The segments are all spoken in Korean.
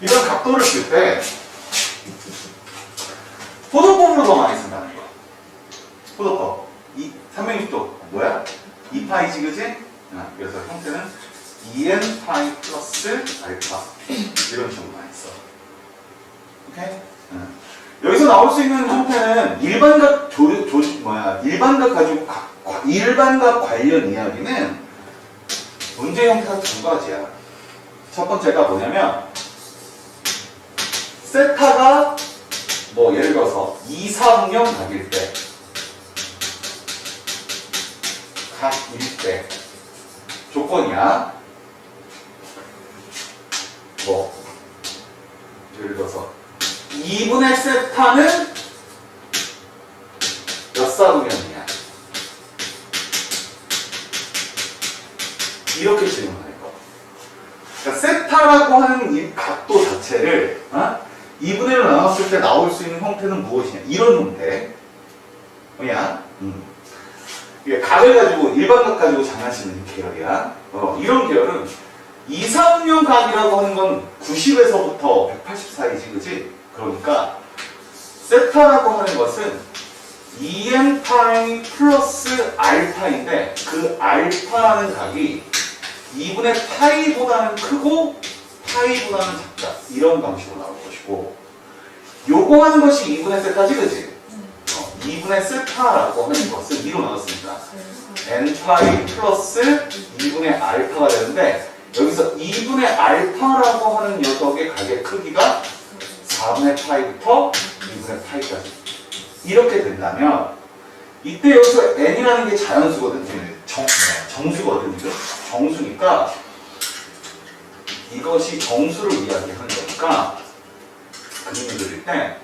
이런 각도를 쓸 때 포도법으로 더 많이 쓴다는 거. 포도법. 360도 뭐야? 2파이지 그지? 그래서 형태는 2n 파이 플러스 알파 이런 식으로 많이 써. 오케이? 여기서 나올 수 있는 형태는 일반각 일반각 관련 이야기는 문제 형태가 두 가지야. 첫 번째가 뭐냐면 세타가 뭐 예를 들어서 2, 4분경 각일 때 각일 때 조건이야. 뭐 예를 들어서 2분의 세타는 몇 사분면이냐 이렇게 질문할 거. 그러니까 세타라고 하는 이 각도 자체를 2분의 1로 나눴을 때 나올 수 있는 형태는 무엇이냐 이런 형태. 뭐냐? 이게 각을 가지고 일반각 가지고 장난치는 계열이야. 이런 계열은 2, 3년 각이라고 하는 건 90에서부터 180 사이지, 그지? 그러니까 세타라고 하는 것은 2n 파이 플러스 알파인데 그 알파라는 각이 2분의 파이보다는 크고 파이보다는 작다 이런 방식으로 나올 것이고 요거 하는 것이 2분의 세타지, 그지? 2분의 세타라고 하는 것은 이로 나눴습니다. n파이 플러스 2분의 알파가 되는데 여기서 2분의 알파라고 하는 녀석의 각의 크기가 4분의 파이부터 2분의 파이까지 이렇게 된다면 이때 여기서 n이라는 게 자연수거든요. 정수거든요. 정수니까 이것이 정수를 이야기하는 거니까 그림을 그릴 때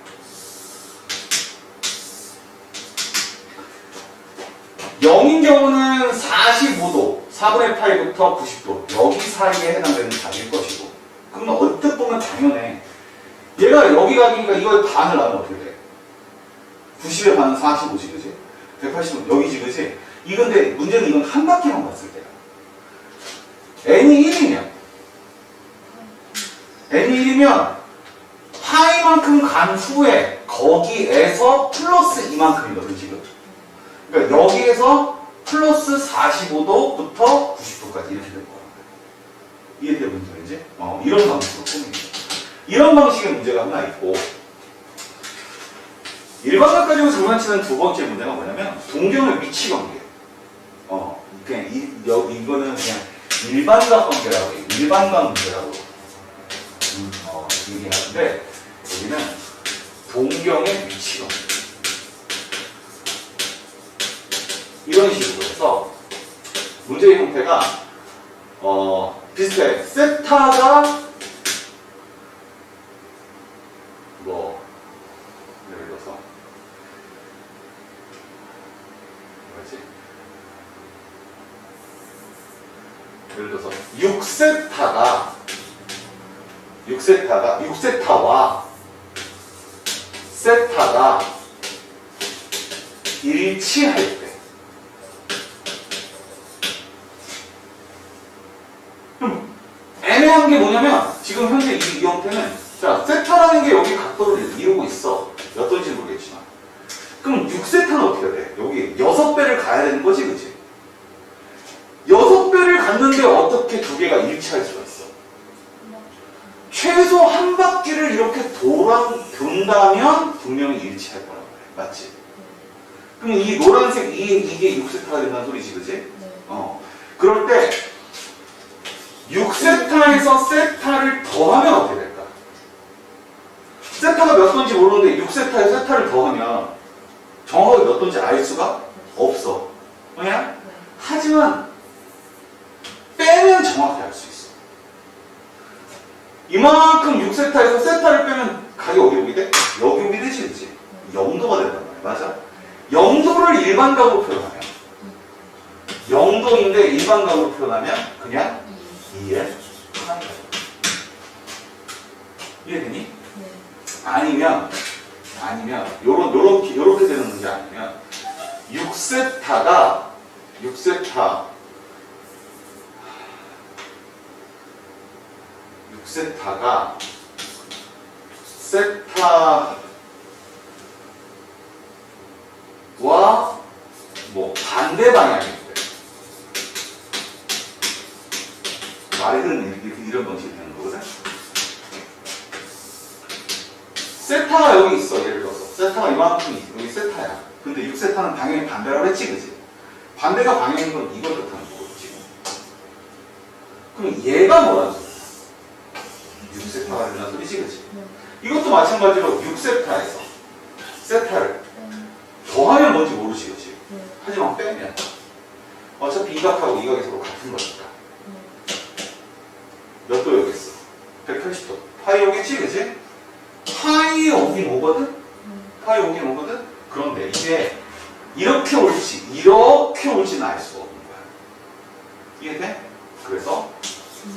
영인 경우는 45도, 4분의 파이부터 90도 여기 사이에 해당되는 각일 것이고 그러면 언뜻 보면 당연해. 얘가 여기 각이니까 이걸 반을 나누면 어떻게 돼? 90의 반은 45지, 그지? 180은 여기지, 그지? 이건데 문제는 이건 한 바퀴만 봤을 때야. n이 1이면 파이만큼 간 후에 거기에서 플러스 이만큼이거든 지금. 그러니까 여기에서 플러스 45도부터 90도까지 이렇게 될 거야. 이해돼 무슨 소리인지? 이런 방식으로 꾸미는 거야. 이런 방식의 문제가 하나 있고 일반각 가지고 장난치는 두 번째 문제가 뭐냐면 동경의 위치 관계. 그냥 이거는 그냥 일반각 관계라고 해요. 일반각 문제라고 얘기하는데 여기는 동경의 위치 관계. 이런 식으로 해서 문제의 형태가 비슷해. 세타가 뭐 예를 들어서 뭐지? 예를 들어서 6세타와 세타가 일치할 때 애매한 게 뭐냐면 지금 현재 이 형태는 자 세타라는 게 여기 각도를 이루고 있어. 몇 도인지 모르겠지만 그럼 6세타는 어떻게 돼? 여기 6배를 가야 되는 거지, 그치? 6배를 갔는데 어떻게 두 개가 일치할 수가 있어? 최소 한 바퀴를 이렇게 돈다면 분명히 일치할 거란 말이야. 맞지? 그럼 이 노란색 이게 6세타가 된다는 소리지, 그치? 그럴 때 6세타에서 세타를 더하면 어떻게 될까? 세타가 몇 도인지 모르는데 6세타에 세타를 더하면 정확하게 몇 도인지 알 수가 없어. 뭐냐? 하지만 빼면 정확히 알 수 있어. 이만큼 6세타에서 세타를 빼면 각이 어디 오게 돼? 여기 오게 되지, 그치? 0도가 된단 말이야. 맞아? 0도를 일반각으로 표현하면 0도인데 일반각으로 표현하면 그냥 2의 하나가 이해되니? 네. 아니면 요렇게 되는 문제 아니면 6세타가 세타와 뭐 반대 방향일 때 말은 이런 방식이 되는 거거든. 세타가 여기 있어. 예를 들어서 세타가 이만큼 있어. 여기 세타야. 근데 6세타는 방향이 반대라고 했지, 그지? 반대가 방향인 건 이걸 뜻하는 거지. 그럼 얘가 뭐라는 소리야? 6세타가 된다는 소리지, 그지? 이것도 마찬가지로 6세타에서 세타를 더하면 뭔지 모르지, 그지? 하지만 빼면 어차피 이 각하고 이 각이 서로 같은 거니까 몇 도여겠어? 180도. 파이 오겠지, 그지? 파이 오긴 오거든? 파이 오긴 오거든? 그런데 이게 이렇게 올지는 알 수가 없는 거야. 이해돼? 그래서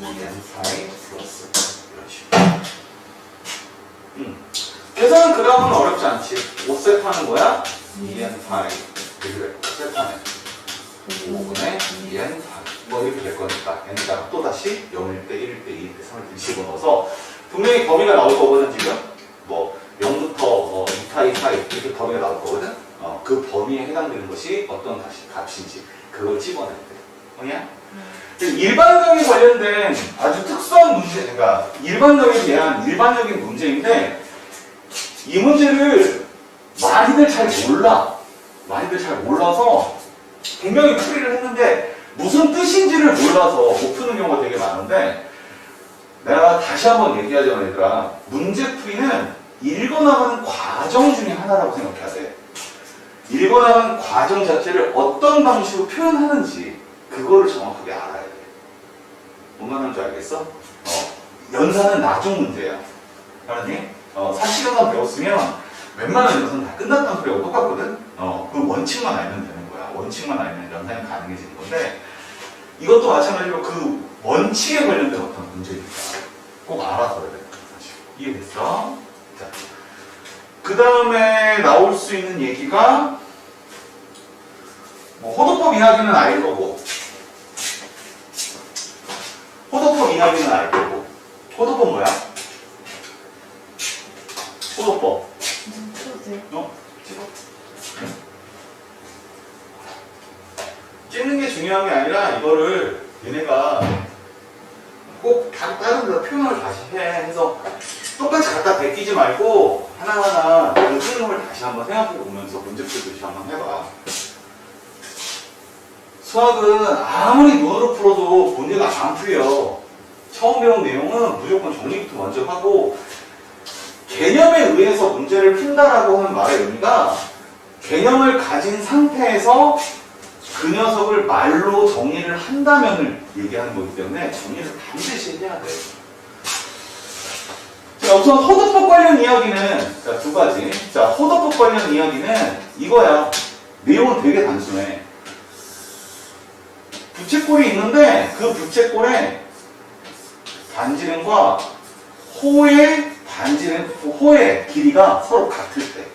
n 파이 플러스 이런 식으로. 계산은 그 다음은 어렵지 않지. 5세타는 뭐야? 2n 파이. 그래, 세타는 5분의 2n 파이. 뭐 이렇게 될 거니까 n가 또다시 0일 때, 1일 때, 2일 때, 3일 때 집어넣어서 분명히 범위가 나올 거거든, 지금. 뭐 0부터 2파이, 4이 이렇게 범위가 나올 거거든. 그 범위에 해당되는 것이 어떤 값인지 그걸 집어낼 때. 뭐냐? 일반적인 관련된 아주 특수한 문제, 그러니까 일반적에 대한 일반적인 문제인데 이 문제를 많이들 잘 몰라. 많이들 잘 몰라서 분명히 풀이를 했는데 무슨 뜻인지를 몰라서 못 푸는 경우가 되게 많은데 내가 다시 한번 얘기하자면 얘들아, 문제 풀이는 읽어나가는 과정 중에 하나라고 생각해야 돼. 읽어나가는 과정 자체를 어떤 방식으로 표현하는지 그거를 정확하게 알아야 돼. 뭔 말하는 줄 알겠어? 연산은 나중 문제야. 알았니? 사실연산 배웠으면 웬만한 연산은 다 끝났다는 소리하고 똑같거든? 그 원칙만 알면 되는 거야. 원칙만 알면 연산이 가능해지는 건데 이것도 마찬가지로 그 원칙에 관련된 어떤 문제니까 꼭 알아서 해야 돼. 이해됐어? 자, 그 다음에 나올 수 있는 얘기가 뭐 호도법 이야기는 알 거고 호도법 이야기는 알 거고 호도법 뭐야? 호도법 찍어? 찍는 게 중요한 게 아니라 이거를 얘네가 꼭 다른 데다 표현을 다시 해서 똑같이 갖다 베끼지 말고 하나하나 그 흐름을 다시 한번 생각해 보면서 문제풀이도 한번 해봐. 수학은 아무리 눈으로 풀어도 문제가 안 풀려. 처음 배운 내용은 무조건 정리부터 먼저 하고 개념에 의해서 문제를 푼다라고 하는 말의 의미가 개념을 가진 상태에서 그 녀석을 말로 정리를 한다면을 얘기하는 거기 때문에 정리를 반드시 해야 돼. 자, 우선 호도법 관련 이야기는 자, 두 가지. 자, 호도법 관련 이야기는 이거야. 내용은 되게 단순해. 부채꼴이 있는데 그 부채꼴의 반지름과 호의 길이가 서로 같을 때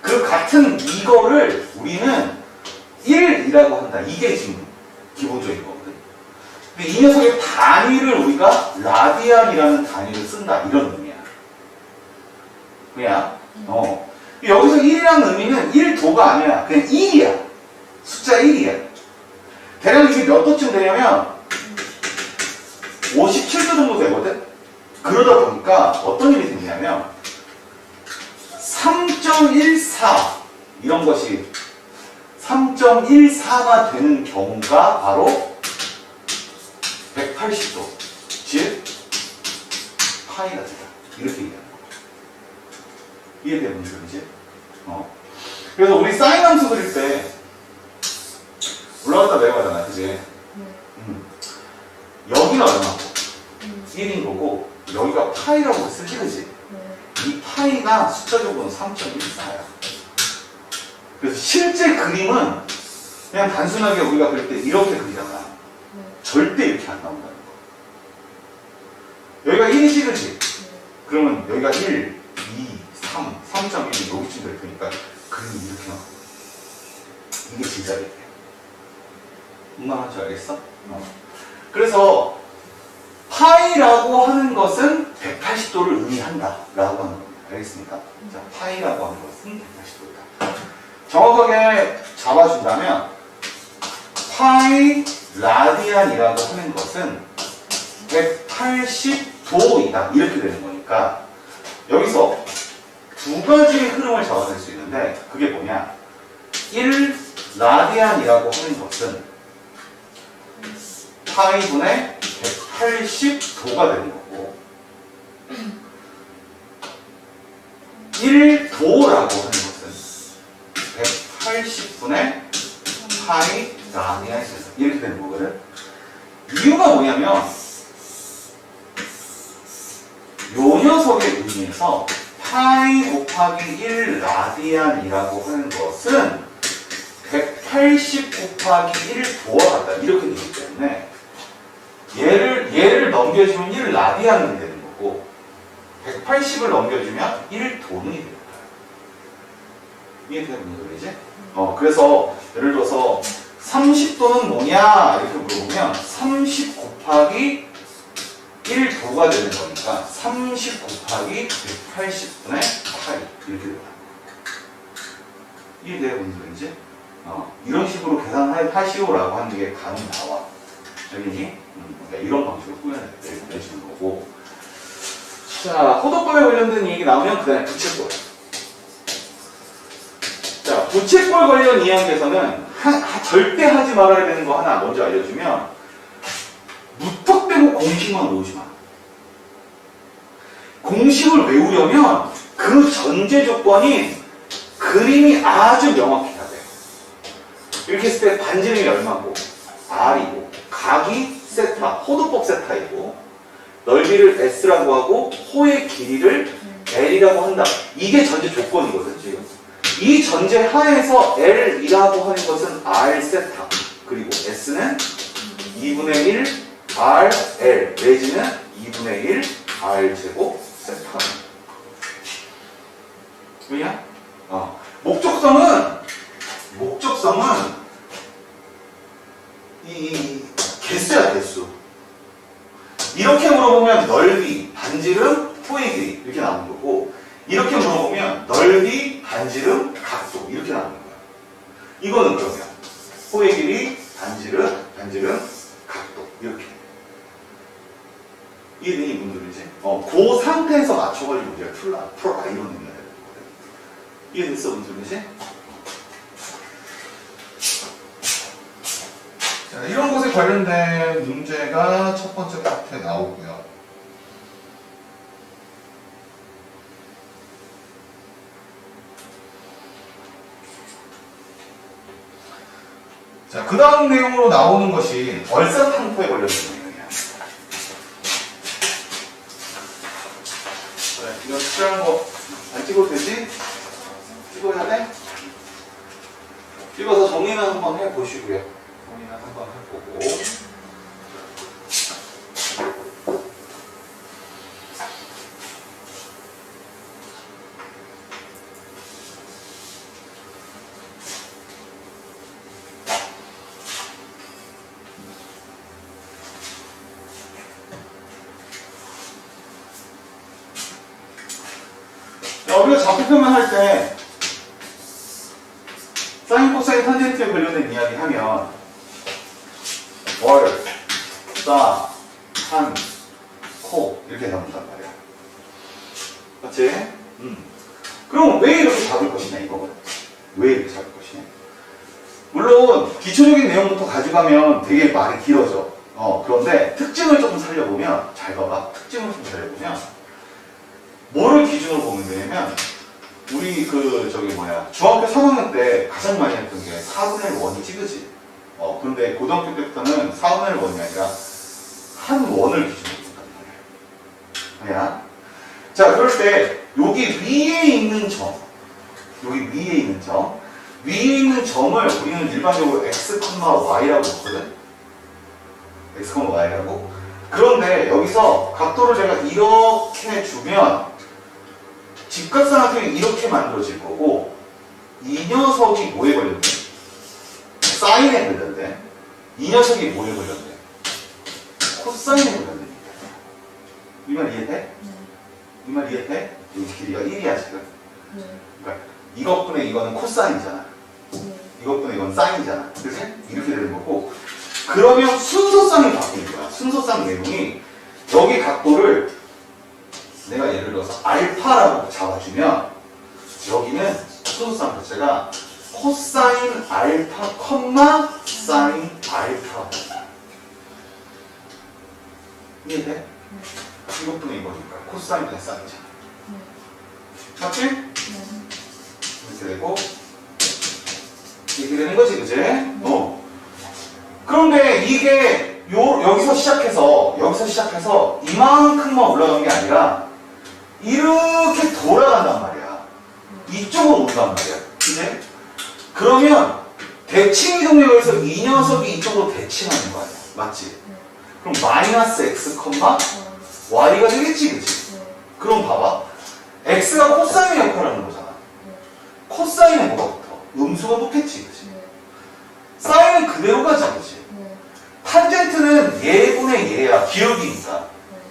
그 같은 이거를 우리는 1이라고 한다. 이게 지금 기본적인 거거든. 근데 이 녀석의 단위를 우리가 라디안이라는 단위를 쓴다. 이런 의미야. 그냥 여기서 1이라는 의미는 1도가 아니야. 그냥 1이야. 숫자 1이야. 대략 이게 몇 도쯤 되냐면 57도 정도 되거든. 그러다 보니까 어떤 일이 생기냐면 3.14 이런 것이 3.14가 되는 경우가 바로 180도, 즉 파이가 되다. 이렇게 얘기하는 거야. 이해되는 문제지? 그래서 우리 사인 함수 그릴 때 올라갔다 내려가잖아, 그지? 여기가 얼마고? 1인 거고 여기가 파이라고 쓰지, 그지? 이 파이가 숫자적으로는 3.14야. 그래서 실제 그림은 그냥 단순하게 우리가 그릴 때 이렇게 그리잖아. 절대 이렇게 안 나온다는 거. 여기가 1이지, 그지? 그러면 여기가 1, 2, 3, 3.1이 여기쯤 될 테니까 그림이 이렇게 나와. 이게 진짜겠네. 뭔 말인지 알겠어? 그래서 파이라고 하는 것은 180 180도를 의미한다 라고 하는 겁니다. 알겠습니까? 자, 파이라고 하는 것은 180도다. 정확하게 잡아준다면 파이 라디안이라고 하는 것은 180도이다 이렇게 되는 거니까 여기서 두 가지의 흐름을 잡아낼 수 있는데 그게 뭐냐, 1 라디안이라고 하는 것은 파이분의 180도가 되는 거고 1도라고 하는 것은 180분의 파이 라디안이 이렇게 되는 거거든. 이유가 뭐냐면 요 녀석의 의미에서 파이 곱하기 1 라디안이라고 하는 것은 180 곱하기 1도와 같다 이렇게 되기 때문에 얘를 넘겨주면 1 라디안이 되는 거고 180을 넘겨주면 1도는 됩니다. 이해되는 소리지? 그래서 예를 들어서 30도는 뭐냐 이렇게 물어보면 30 곱하기 1도가 되는 거니까 30 곱하기 180분의 파이 이렇게 된다. 이해되는 소리지? 이런 식으로 계산하시오라고 하는 게 감이 나와. 여기니? 이런 방식으로 꾸며내주는 거고. 자, 호도법에 관련된 얘기 나오면 그 다음에 부채꼴. 자, 부채꼴 관련 이야기에서는 절대 하지 말아야 되는 거 하나 먼저 알려주면 무턱대고 공식만 외우지 마. 공식을 외우려면 그 전제 조건이 그림이 아주 명확해야 돼. 이렇게 했을 때 반지름이 얼마고 R이고 각이 세타, 호도법 세타이고 넓이를 S라고 하고 호의 길이를 L이라고 한다. 이게 전제 조건이거든 지금. 이 전제 하에서 L이라고 하는 것은 R 세타 그리고 S는 2분의 1 R L 내지는 2분의 1 R 제곱 세타. 왜냐? 목적성은 이 개수야 개수. 이렇게 물어보면 넓이, 반지름, 호의 길이 이렇게 나오는 거고 이렇게 물어보면 넓이, 반지름, 각도 이렇게 나오는 거야. 이거는 그러면 호의 길이, 반지름, 각도 이렇게. 이해되니 문제이지? 그 상태에서 맞춰가지고 문제를 풀어라 이런 의미가 되는 거거든. 이해됐어 문제이지? 자, 이런 것에 관련된 문제가 첫 번째 파트에 나오고요. 자, 그 다음 내용으로 나오는 것이 얼사탕포에 관련된 내용이야. 그래, 이거 특별한 거 안 찍어도 되지? 찍어야 돼? 찍어서 정리는 한번 해보시고요. 정리는 한번 해보고. 우리가 좌표표만 할 때 사인, 코사인, 탄젠트에 관련된 이야기 하면 월, 사, 산, 코 이렇게 잡는단 말이야. 맞지? 그럼 왜 이렇게 잡을 것이냐 이거거든. 왜 이렇게 잡을 것이냐. 물론 기초적인 내용부터 가져가면 되게 말이 길어져. 그런데 특징을 조금 살려보면 잘 봐봐. 특징을 좀 살려보면 뭐를 기준으로 보면 되냐면 우리 중학교 3학년 때 가장 많이 했던 게 4분의 1이지 그지? 근데 고등학교 때부터는 4분의 1이 아니라 한 원을 기준으로 본단 말이야. 자, 그럴 때 여기 위에 있는 점 위에 있는 점을 우리는 일반적으로 x, y라고 보거든. x, y라고. 그런데 여기서 각도를 제가 이렇게 주면 직각삼각형이 이렇게 만들어질 거고 이 녀석이 뭐에 걸렸대? 사인에 걸렸대. 이 녀석이 뭐에 걸렸대? 코사인에 걸렸대. 이 말 이해돼? 이 말 이해해? 이 길이가 1이야 지금. 네. 그러니까 이것분의 이거는 코사인이잖아. 네. 이것분의 이건 사인이잖아. 그치? 이렇게 되는 거고. 그러면 순서쌍이 바뀌는 거야. 순서쌍 내용이 여기 각도를 내가 예를 들어서 알파라고 잡아주면 여기는 순서쌍 자체가 코사인 알파 컴마 사인 알파. 이해돼? 이것분의 이거니까 코사인 대 사인이잖아. 맞지? 이렇게 되고 이렇게 되는 거지, 그지? 그런데 이게 여기서 시작해서 이만큼만 올라가는 게 아니라 이렇게 돌아간단 말이야. 이쪽으로 온단 말이야. 그지? 그러면 대칭 이동력에서 이 녀석이 이쪽으로 대칭하는 거 아니야. 맞지? 그럼 마이너스 x, y가 되겠지, 그치? 그럼 봐봐. x가 코사인의 역할을 하는 거잖아. 코사인은 뭐가 붙어? 음수가 붙겠지, 그치? 사인은 그대로 가지, 그치? 탄젠트는 얘분의 얘야. 기울기니까.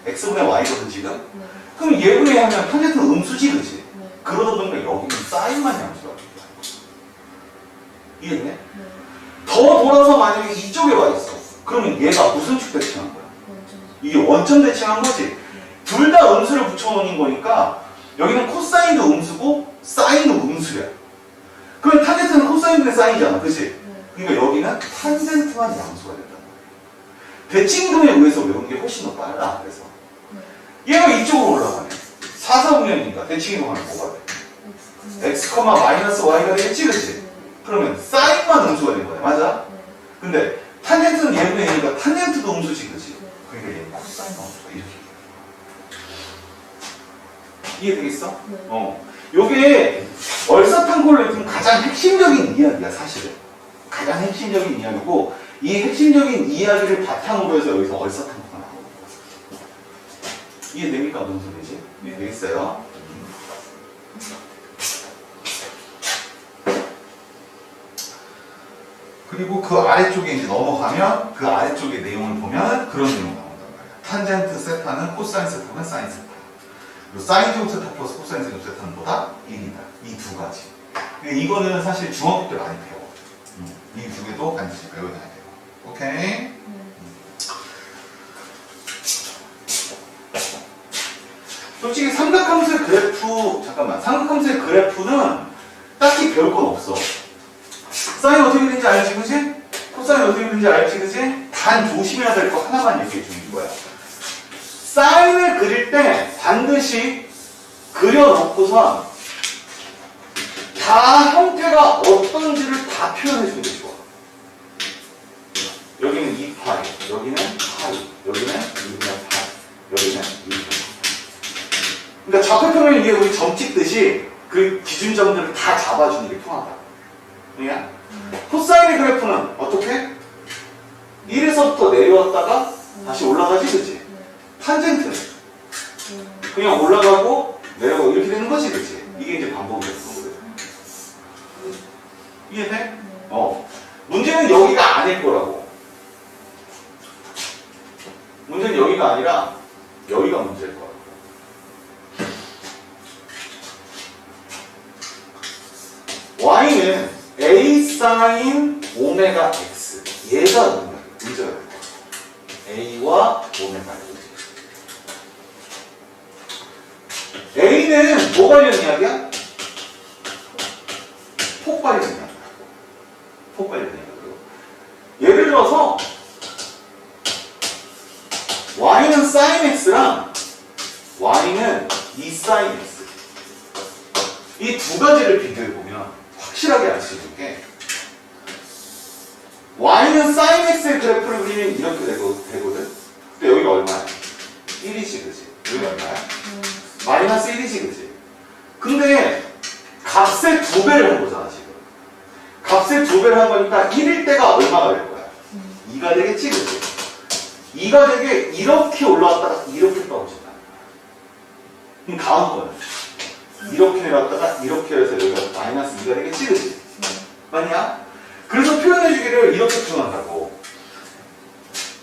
x분의 y거든, 지금? 그럼 얘분의 얘 하면 탄젠트는 음수지, 그치? 그러다 보니까 여기는 사인만 양수가 돼. 이해했네? 더 돌아서 만약에 이쪽에 와 있어. 그러면 얘가 무슨 축 대칭한 거야? 이게 원점 대칭한 거지. 둘 다 음수를 붙여놓은 거니까 여기는 코사인도 음수고 사인도 음수야. 그럼 탄젠트는 코사인분의 사인이잖아, 그치? 그러니까 여기는 탄젠트만 양수가 된단 말이야. 대칭이동에 의해서 외우는 게 훨씬 더 빨라. 그래서 얘가 이쪽으로 올라가네. 4사분면이니까 대칭이동하면 뭐가 돼? x, 마이너스 y가 되겠지, 그치? 그러면 사인만 음수가 된 거야, 맞아? 근데 탄젠트는 얘분의 얘니까 탄젠트도 음수지, 그치? 그러니까 얘는 코사인 음수가 이렇게 이해되겠어? 요게 얼사탄고리즘 가장 핵심적인 이야기야, 사실은. 가장 핵심적인 이야기고, 이 핵심적인 이야기를 바탕으로 해서 여기서 얼사탄고가 나오는 거야. 이해됩니까? 무슨 소리지? 이해되겠어요? 그리고 그 아래쪽에 이제 넘어가면 그 아래쪽의 내용을 보면 그런 내용이 나온단 말이야. 탄젠트 세타는 코사인 세타는 사인 세타. 그리고 사인 제곱 세타 플러스 코사인 제곱 세타는 뭐다? 1이다. 이 두 가지. 이거는 사실 중학교 때 많이 배워. 이 두 개도 반드시 배워야 돼요. 오케이? 솔직히 삼각함수의 그래프, 삼각함수의 그래프는 딱히 배울 건 없어. 사인 어떻게 되는지 알지, 그지? 코사인 어떻게 되는지 알지, 그지? 단 조심해야 될 거 하나만 얘기해 주는 거야. 사인을 그릴 때 반드시 그려놓고선 다 형태가 어떤지를 다 표현해 주는 게 좋아. 여기는 2파이, 여기는 파이, 여기는 2분의 파이, 여기는 2분의. 그러니까 좌표표면 이게 우리 점 찍듯이 그 기준점들을 다 잡아주는 게 통하다. 그냥 코사인의 그래프는 어떻게? 1에서부터 내려왔다가 다시 올라가지, 그치? 탄젠트는 그냥 올라가고 내려가고 이렇게 되는 거지, 그치? 이게 이제 반복이 되는 거거든. 이해돼? 문제는 여기가 아닐 거라고. 문제는 여기가 아니라 여기가 문제일 거라고. y는 a sin 오메가 x. 얘가 문제가 될 거야. a와 오메가. a는 뭐 관련 이야기야? 폭 관련 이야기야. 폭 관련 이야기고. 예를 들어서 y는 sin x랑 y는 2 sin x. 이 두 가지를 비교해 보면 확실하게 알 수 있는 게 y는 sin x의 그래프를 그리면 이렇게 되거든. 근데 여기가 얼마야? 1이지, 그지? 여기가 얼마야? 마이너스 1이지, 그지? 근데 값의 2배를 한 거잖아, 지금. 값의 2배를 한 거니까 1일 때가 얼마가 될 거야? 2가 되겠지, 그지? 2가 되게 이렇게 올라왔다가 이렇게 떨어진다. 그럼 다음 거는 이렇게 내려왔다가 이렇게 해서 여기가 마이너스 2가 되겠지, 그지? 맞냐? 그래서 표현해주기를 이렇게 표현한다고.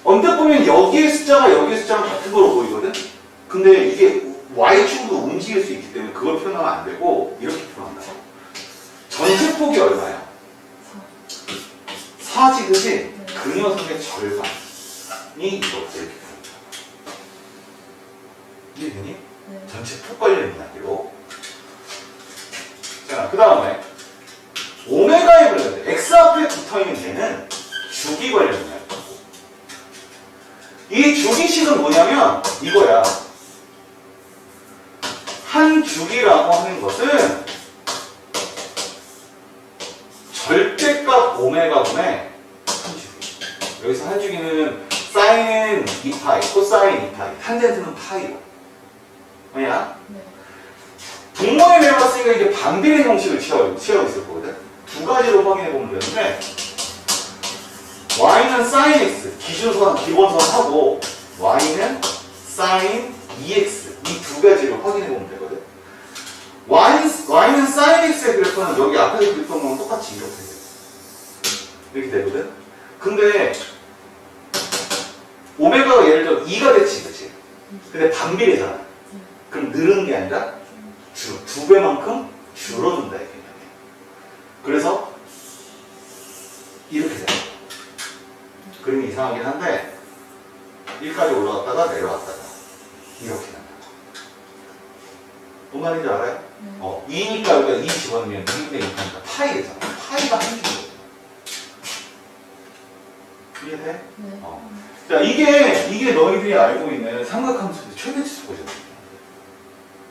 언뜻 보면 여기의 숫자가 여기의 숫자랑 같은 거로 보이거든? 근데 이게 y축으로 움직일 수 있기 때문에 그걸 표현하면 안 되고 이렇게 표현한다고. 전체 폭이 얼마야? 4지, 그지? 그 녀석의 절반이 이거 이렇게 표현한다. 이해되니? 네. 전체 폭 관련이 아니고. 자, 그 다음에 오메가에 관련된 x 앞에 붙어있는 얘는 주기 관련이야. 이 주기식은 뭐냐면 이거야. 한 주기라고 하는 것은 절대값 오메가분의 한 주기. 여기서 한 주기는 사인은 2파이, 코사인 2파이, 탄젠트는 파이로. 뭐냐? 네. 분모에 내려봤으니까 이게 반비례 형식을 취하고 있을 거거든. 두 가지로 확인해 보면 되는데 y는 sin x, 기준선, 기본선 하고 y는 sin 2x 이 두 가지로 확인해 보면 되거든. y는 sin x의 그래프는 여기 앞에서 그렸던 거랑 똑같이 이렇게 돼. 이렇게 되거든. 근데 오메가가 예를 들어 2가 됐지, 그치? 근데 반비례잖아. 그럼 늘은 게 아니라 두 배만큼 줄어든다, 이게. 그래서 이렇게 돼. 그림이 이상하긴 한데 1까지 올라갔다가 내려왔다가 이렇게 된다. 뭔 말인지 알아요? 2니까 여기가 2 집어넣으면 2분의 2니까 파이 되잖아. 파이가 한 줄이거든. 이해돼? 네. 자, 이게 너희들이 알고 있는 삼각함수의 최대치 고정.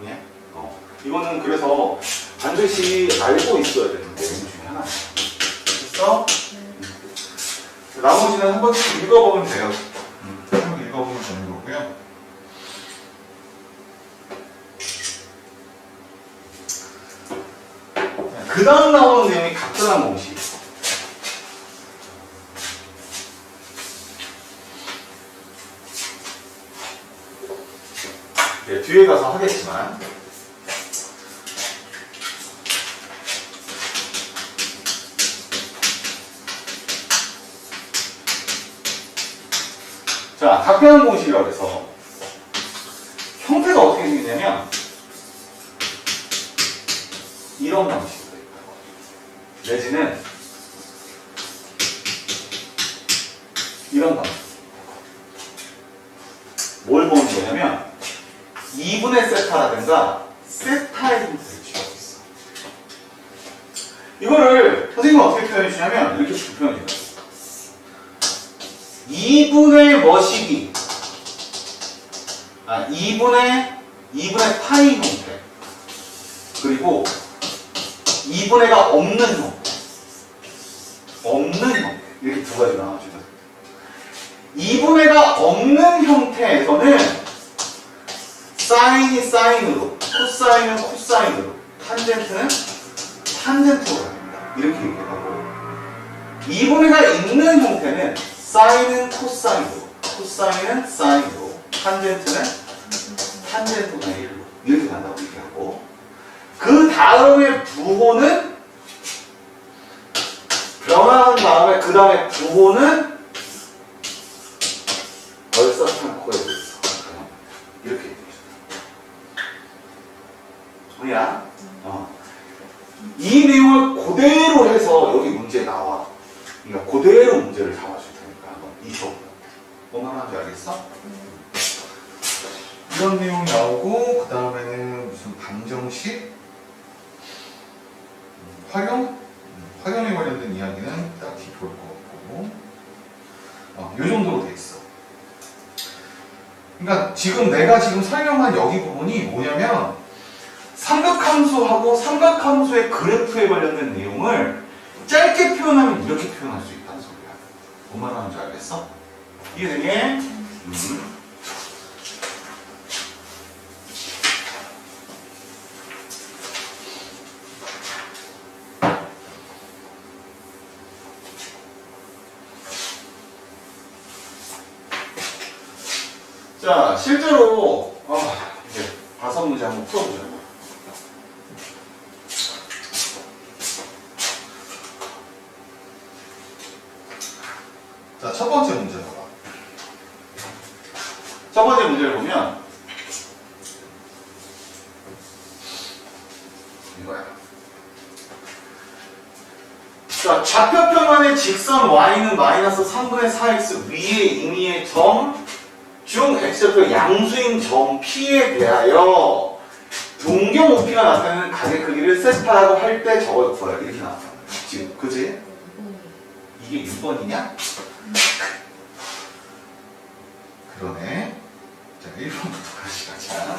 예? 이거는 그래서 반드시 알고 있어야 되는 내용 중에 하나예요. 됐어? 네. 나머지는 한 번씩 읽어보면 돼요. 쭉 읽어보면 되는 거고요. 그 다음 나오는 내용이 각별한 공식. 네, 뒤에 가서 하겠지만 자, 각별한 공식이라고 해서 형태가 어떻게 생기냐면 이런 방식으로 있다고. 내지는 이런 방식으로 있다고. 뭘 보는 거냐면 2분의 세타라든가 세타의 형태를 취하고 있어. 이거를 선생님은 어떻게 표현해 주냐면 이렇게 표현해 줘요. 2분의 머시기 2분의 파이 형태 그리고 2분의가 없는 형태 이렇게 두 가지가 나와주거든. 2분의가 없는 형태에서는 사인이 사인으로 코사인은 코사인으로 탄젠트는 탄젠트로 갑니다. 이렇게 얘기하고 2분의가 있는 형태는 사인은 코사인으로 코사인은 사인으로 탄젠트는 탄젠트가 1로 이렇게 간다고 얘기하고 그 다음에 부호는 변화한 다음에 그 다음에 부호는 얼싸탄코에 있어. 이렇게 얘기해줘. 뭐야? 이 내용을 그대로 해서 여기 문제에 나와. 그러니까 그대로 문제를 잡아줄 테니까 한번 익혀보자. 뭔 말하는지 알겠어? 이런 내용 나오고 그 다음에는 무슨 방정식 활용? 활용에 관련된 이야기는 딱히 볼 거 없고 요 정도로 돼 있어. 그러니까 내가 지금 설명한 여기 부분이 뭐냐면 삼각함수하고 삼각함수의 그래프에 관련된 내용을 짧게 표현하면 이렇게 표현할 수 있다는 소리야. 뭔 말하는지 알겠어? 이해되니? 자, 실제로 이제 5문제 한번 풀어보자고. 자, 첫 번째 문제 봐봐. 첫 번째 문제를 보면 자, 좌표평면의 직선 y는 마이너스 3분의 4x 위에 임의의 점 중 x좌표 양수인 점 P에 대하여 동경 OP가 나타내는 가게 크기를 세타라고 할 때 저걸 구하라. 이렇게 나왔단 말이야. 지금, 그지? 이게 6번이냐? 그러네. 자, 1번부터 다시 가자.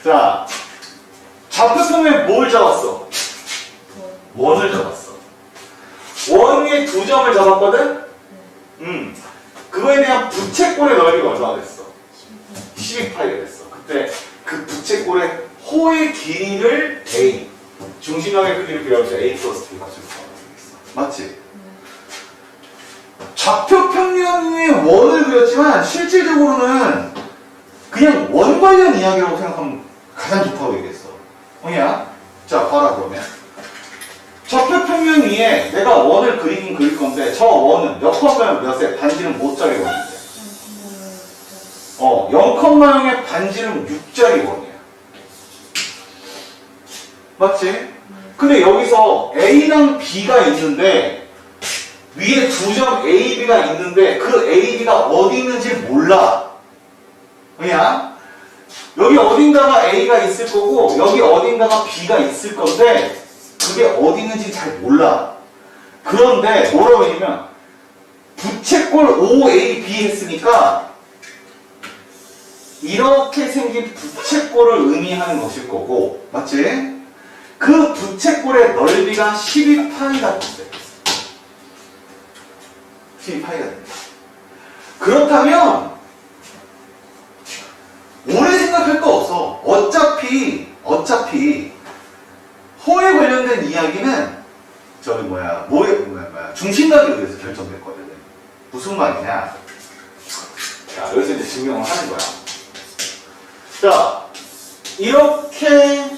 자, 좌표평면에 뭘 잡았어? 원을 잡았어. 원 위에 두 점을 잡았거든? 그거에 대한 부채꼴의 넓이가 얼마나 됐어? 12파이가 됐어. 그때 그 부채꼴의 호의 길이를 A, 중심각의 크기를 비교하면서 A 플러스 B 값을 구하겠어. 맞지? 좌표평면 위에 원을 그렸지만 실질적으로는 그냥 원 관련 이야기라고 생각하면 가장 좋다고 얘기했어. 뭐냐? 자, 봐라 그러면. 좌표평면 위에 내가 원을 그리긴 그릴 건데 저 원은 몇 컴마면 몇에 반지름 5짜리 원인데 0,0의 반지름 6짜리 원이야. 맞지? 근데 여기서 A랑 B가 있는데 위에 두 점 A, B가 있는데 그 A, B가 어디 있는지 몰라. 그냥 여기 어딘가가 A가 있을 거고 여기 어딘가가 B가 있을 건데 그게 어디 있는지 잘 몰라. 그런데 뭐라고 했냐면 부채꼴 OAB 했으니까 이렇게 생긴 부채꼴을 의미하는 것일 거고 맞지? 그 부채꼴의 넓이가 12파이가 된대. 12파이가 된대. 그렇다면 오래 생각할 거 없어. 어차피 호에 관련된 이야기는 저기 중심각에 의해서 결정됐거든. 무슨 말이냐? 자, 여기서 이제 증명을 하는 거야. 자, 이렇게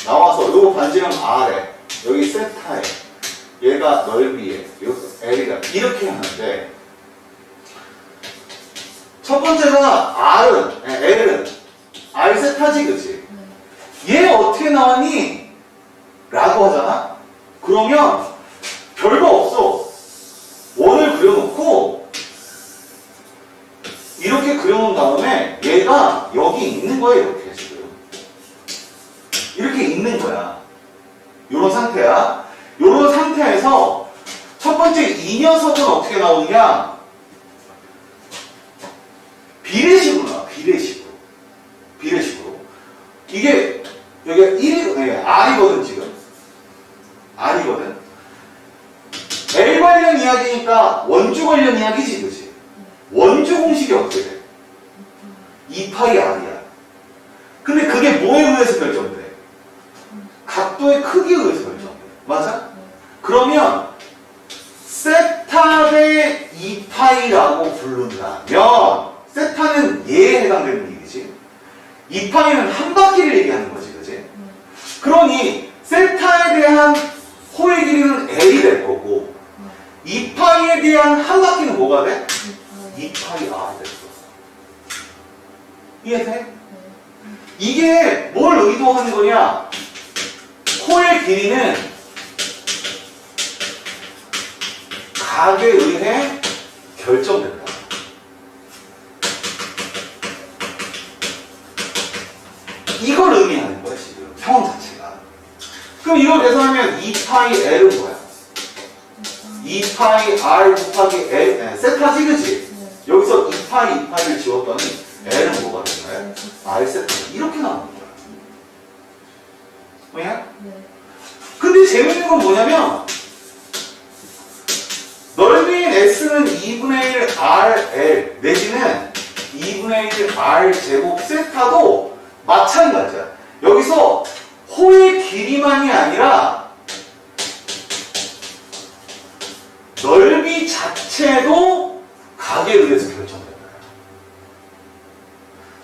나와서 요 반지름 R에 여기 세타에 얘가 넓이에 요 L이가 이렇게 하는데 첫 번째가 L은 R 세타지 그치? 얘 어떻게 나왔니? 라고 하잖아? 그러면 별거 없어. 원을 그려놓고 이렇게 그려놓은 다음에 얘가 여기 있는 거야. 이렇게 지금 이렇게 있는 거야. 요런 상태야. 요런 상태에서 첫 번째 이 녀석은 어떻게 나오느냐? 비례식으로 나와. 비례식으로 이게 여기가 1이 R이거든 지금. R이거든. L 관련 이야기니까 원주 관련 이야기지, 그치? 원주 공식이 어떻게 돼? 2파이 R이야. 근데 그게 뭐에 의해서 결정돼? 각도의 크기에 의해서 결정돼. 맞아? 그러면 세타 대 2파이라고 부른다면 세타는 얘에 해당되는 얘기지. 2파이는 한 바퀴를 얘기하는 거지, 그치? 그러니 세타에 대한 호의 길이는 L이 될 거고 2파이에 대한 한 바퀴는 뭐가 돼? 2파이 R이 될 거야. 이해돼? 이게 뭘 의도하는 거냐? 호의 길이는 각에 의해 결정된다. 이걸 의미하는 거야 지금 상황 자체가. 그럼 이걸 계산하면 2파이 L은 뭐야? 2파이 R 곱하기 L, 세타지 그치? 여기서 2파이를 지웠더니 L은 뭐가 되는 거야? R 세타. 이렇게 나오는 거야. 뭐야? 근데 재밌는 건 뭐냐면 넓이인 S는 2분의 1 RL 내지는 2분의 1 R 제곱 세타도 마찬가지야. 여기서 호의 길이만이 아니라 넓이 자체도 각에 의해서 결정된다.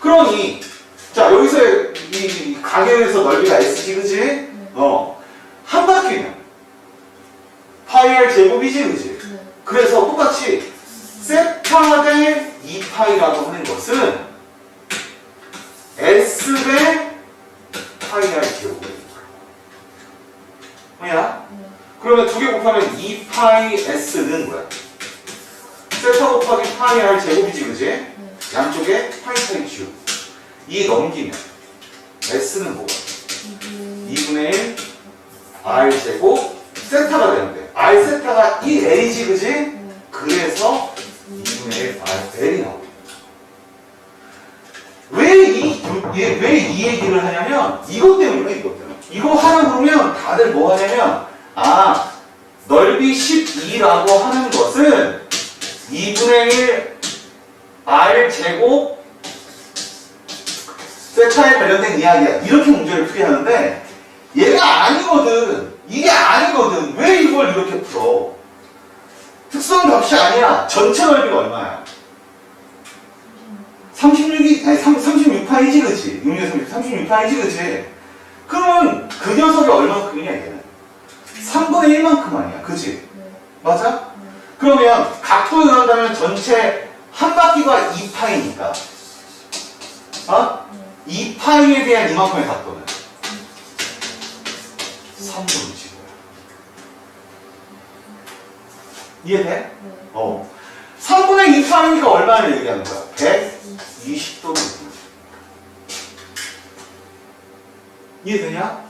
그러니 자 여기서 이 각에 의해서 넓이가 S지 그지? 한 바퀴면 파이 R 제곱이지 그지? 그래서 똑같이 세타 대 2파이라고 하는 것은 S 대 파이 R 제곱이니까 뭐야? 그러면 두 개 곱하면 2파이 s는 뭐야? 세타 곱하기 파이 r 제곱이지, 그지? 양쪽에 파이 q. 이 넘기면 s는 뭐야? 2분의 1 r 제곱 세타가 되는데 r 세타가 2l이지, 그지? 그래서 2분의 1 r l이 나오고. 왜 이 얘기를 하냐면 이것 때문에 이것 때문에. 이거 하라 그러면 다들 뭐 하냐면 넓이 12라고 하는 것은 2분의 1 r 제곱 세타에 관련된 이야기야. 이렇게 문제를 풀이하는데 얘가 아니거든. 이게 아니거든. 왜 이걸 이렇게 풀어? 특성값이 아니야. 전체 넓이가 얼마야? 36파이지, 그치? 36파이지, 그치? 그러면 그 녀석이 얼마큼이냐, 얘는? 3분의 1만큼 아니야, 그치? 맞아? 그러면 각도를 넣는다면 전체 한 바퀴가 2파이니까 2파이에 대한 이만큼의 각도는 3분의 15야. 이해돼? 3분의 2파이니까 얼마를 얘기하는 거야? 120도를. 이해되냐?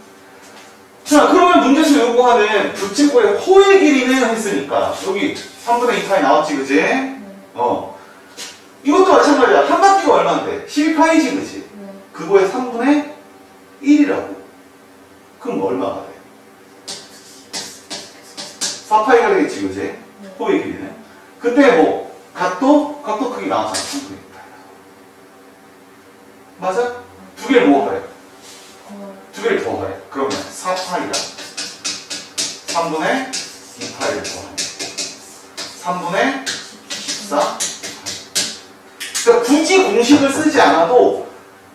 자, 그러면 문제에서 요구하는 부채꼴의 호의 길이는 했으니까 여기 3분의 2파이 나왔지, 그지? 이것도 마찬가지야. 한 바퀴가 얼마인데? 12파이지, 그지? 그거의 3분의 1이라고. 그럼 얼마가 돼? 4파이가 되겠지, 그지? 호의 길이는. 그때 뭐 각도 크기 나왔잖아. 3분의 2파이. 맞아? 두 개를 뭐 더해? 두 개를 더 더해. 그러면 4파이다. 3분의 2파이를 더하면 3분의 14. 그러니까 굳이 공식을 쓰지 않아도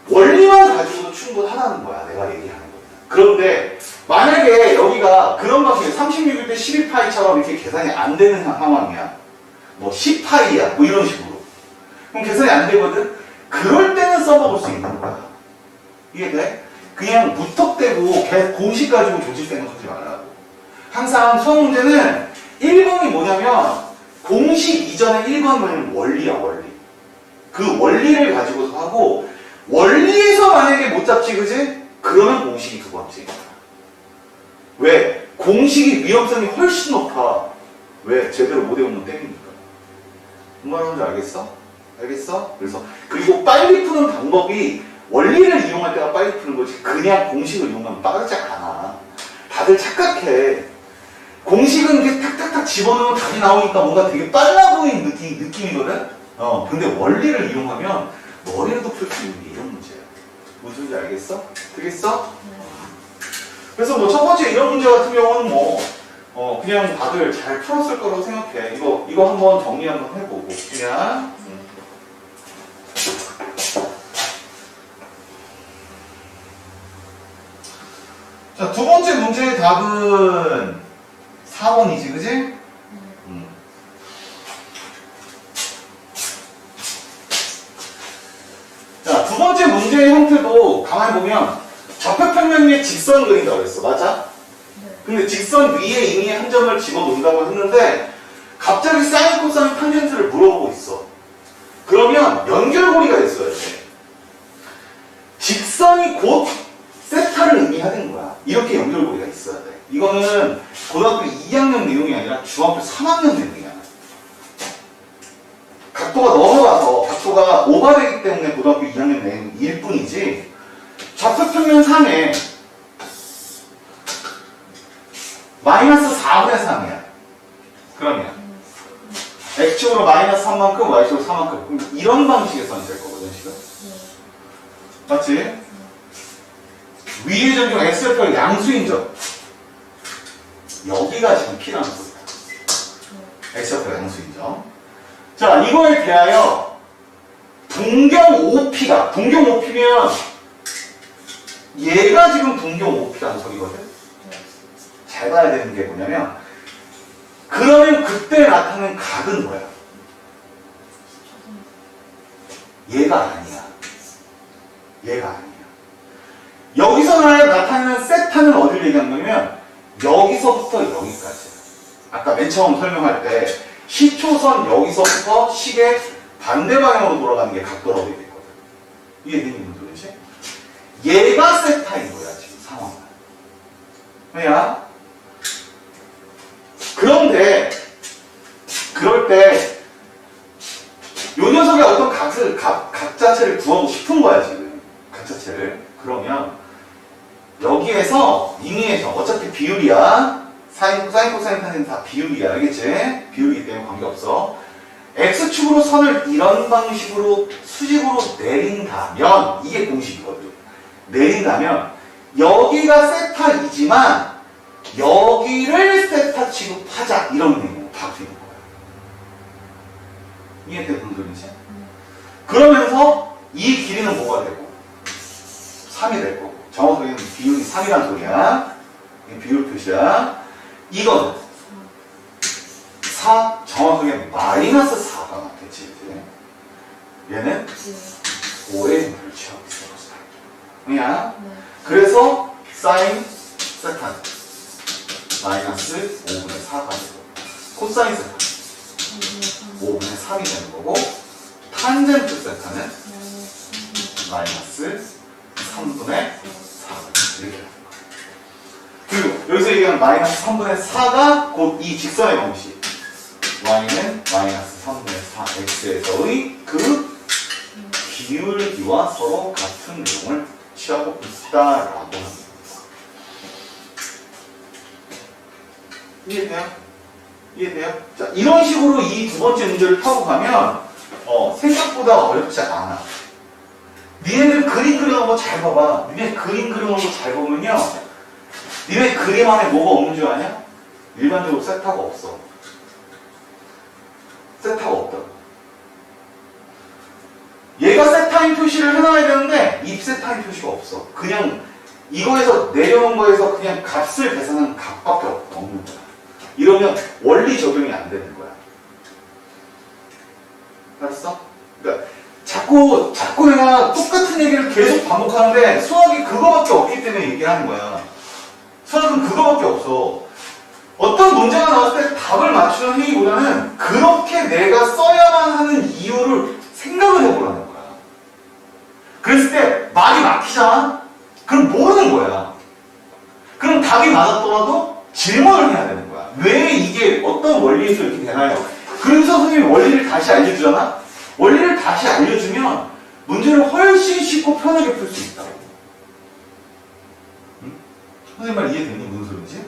원리만 가지고도 충분하다는 거야. 내가 얘기하는 거야. 그런데 만약에 여기가 그런 방식에 36일 때 12파이처럼 이렇게 계산이 안 되는 상황이야. 뭐 10파이야. 뭐 이런 식으로. 그럼 계산이 안 되거든? 그럴 때는 써먹을 수 있는 거야. 이해돼? 그냥 무턱대고 공식 가지고 조질 생각하지 말라고. 항상 수학 문제는 1번이 뭐냐면 공식 이전에 1번은 원리야, 원리. 그 원리를 가지고서 하고 원리에서 만약에 못 잡지, 그지? 그러면 공식이 두 번째. 왜? 공식이 위험성이 훨씬 높아. 왜? 제대로 못 외우면 때리니까. 뭔 말하는지 알겠어? 알겠어? 그리고 빨리 푸는 방법이 원리를 이용할 때가 빨리 푸는 거지. 그냥 공식을 이용하면 빠르지 않아. 다들 착각해. 공식은 이렇게 탁탁탁 집어넣으면 답이 나오니까 뭔가 되게 빨라 보이는 느낌이거든? 근데 원리를 이용하면 머리로도 풀 수 있는 게 이런 문제야. 무슨 소리인지 알겠어? 되겠어? 그래서 뭐 첫 번째 이런 문제 같은 경우는 그냥 다들 잘 풀었을 거라고 생각해. 이거 한번 정리 한번 해보고. 그냥. 자, 두 번째 문제의 답은 4번이지, 그지? 자, 두 번째 문제의 형태도 가만히 보면 좌표평면 위에 직선 그린다고 그랬어. 맞아? 근데 직선 위에 이미 한 점을 집어넣는다고 했는데 갑자기 사인, 코사인, 탄젠트를 물어보고 있어. 그러면 연결고리가 있어야 돼. 직선이 곧 세타를 의미하는 거야. 이렇게 연결고리가 있어야 돼. 이거는 고등학교 2학년 내용이 아니라 중학교 3학년 내용이야. 각도가 넘어가서 각도가 오버되기 때문에 고등학교 2학년 내용일 뿐이지 좌표평면 상에 마이너스 4분의 3이야. 그러면 x축으로 마이너스 3만큼, y축으로 4만큼. 그럼 이런 방식의 선이 될 거거든, 지금. 맞지? 위의 점 중 x좌표의 양수인 점. 여기가 지금 P라는 소리야. x좌표의 양수인 점. 자, 이거에 대하여 동경 OP가, 동경 OP면 얘가 지금 동경 OP라는 소리거든. 잘 봐야 되는 게 뭐냐면 그러면 그때 나타나는 각은 뭐야? 얘가 아니야. 얘가 아니야. 여기서 나타나는 세타는 어디를 얘기하는 거냐면 여기서부터 여기까지야. 아까 맨 처음 설명할 때 시초선 여기서부터 시계 반대 방향으로 돌아가는 게 각도라고 되어 있거든. 이해되니 무슨 소리지? 얘가 세타인 거야 지금 상황은. 왜냐? 그런데 그럴 때 요 녀석의 어떤 각 자체를 구하고 싶은 거야 지금. 각 자체를. 그러면 여기에서 임의에서 어차피 비율이야. 사인, 코사인, 탄젠트 다 비율이야. 알겠지? 비율이기 때문에 관계없어. X축으로 선을 이런 방식으로 수직으로 내린다면 이게 공식이거든. 내린다면 여기가 세타이지만 여기를 세타 취급하자 이런 내용으로 바뀌는 거야. 이해돼? 무슨 소리지? 그러면서 이 길이는 뭐가 되고 3이 될 거고 정확하게는 비율이 3이라는 소리야. 이게 비율 표시야. 이건 4, 정확하게 마이너스 4가 맞겠지. 얘는 5의 형태를 취하고 있어. 그냥 그래서 사인 세탄 마이너스 5분의 4가 되고 코사인 세탄 5분의 3이 되는 거고 탄젠트 세탄은 마이너스 3분의 4 이렇게 되는 거예요. 그리고 여기서 얘기하는 마이너스 3분의 4가 곧 이 직선의 방식 y는 마이너스 3분의 4 x에서의 그 기울기와 서로 같은 내용을 취하고 있다라고 합니다. 이해돼요? 이해돼요? 자, 이런 식으로 이 두 번째 문제를 타고 가면 생각보다 어렵지 않아. 니네들 그림 그려놓은 거 잘 봐봐. 니네 그림 그려놓은 거 잘 보면요. 니네 그림 안에 뭐가 없는 줄 아냐? 일반적으로 세타가 없어. 세타가 없다고. 얘가 세타인 표시를 해놔야 되는데 이 세타인 표시가 없어. 그냥 이거에서 내려온 거에서 그냥 값을 계산하는 값밖에 없는 거야. 이러면 원리 적용이 안 되는 거야. 알았어? 그러니까 자꾸 내가 똑같은 얘기를 계속 반복하는데 수학이 그거밖에 없기 때문에 얘기하는 거야. 수학은 그거밖에 없어. 어떤 문제가 나왔을 때 답을 맞추는 행위보다는 그렇게 내가 써야만 하는 이유를 생각을 해보라는 거야. 그랬을 때 말이 막히잖아? 그럼 모르는 거야. 그럼 답이 맞았더라도 질문을 해야 되는 거야. 왜 이게 어떤 원리에서 이렇게 되나요? 그래서 선생님이 원리를 다시 알려주잖아? 원리를 다시 알려주면 문제를 훨씬 쉽고 편하게 풀 수 있다고. 응? 선생님 말 이해되니? 무슨 소리지?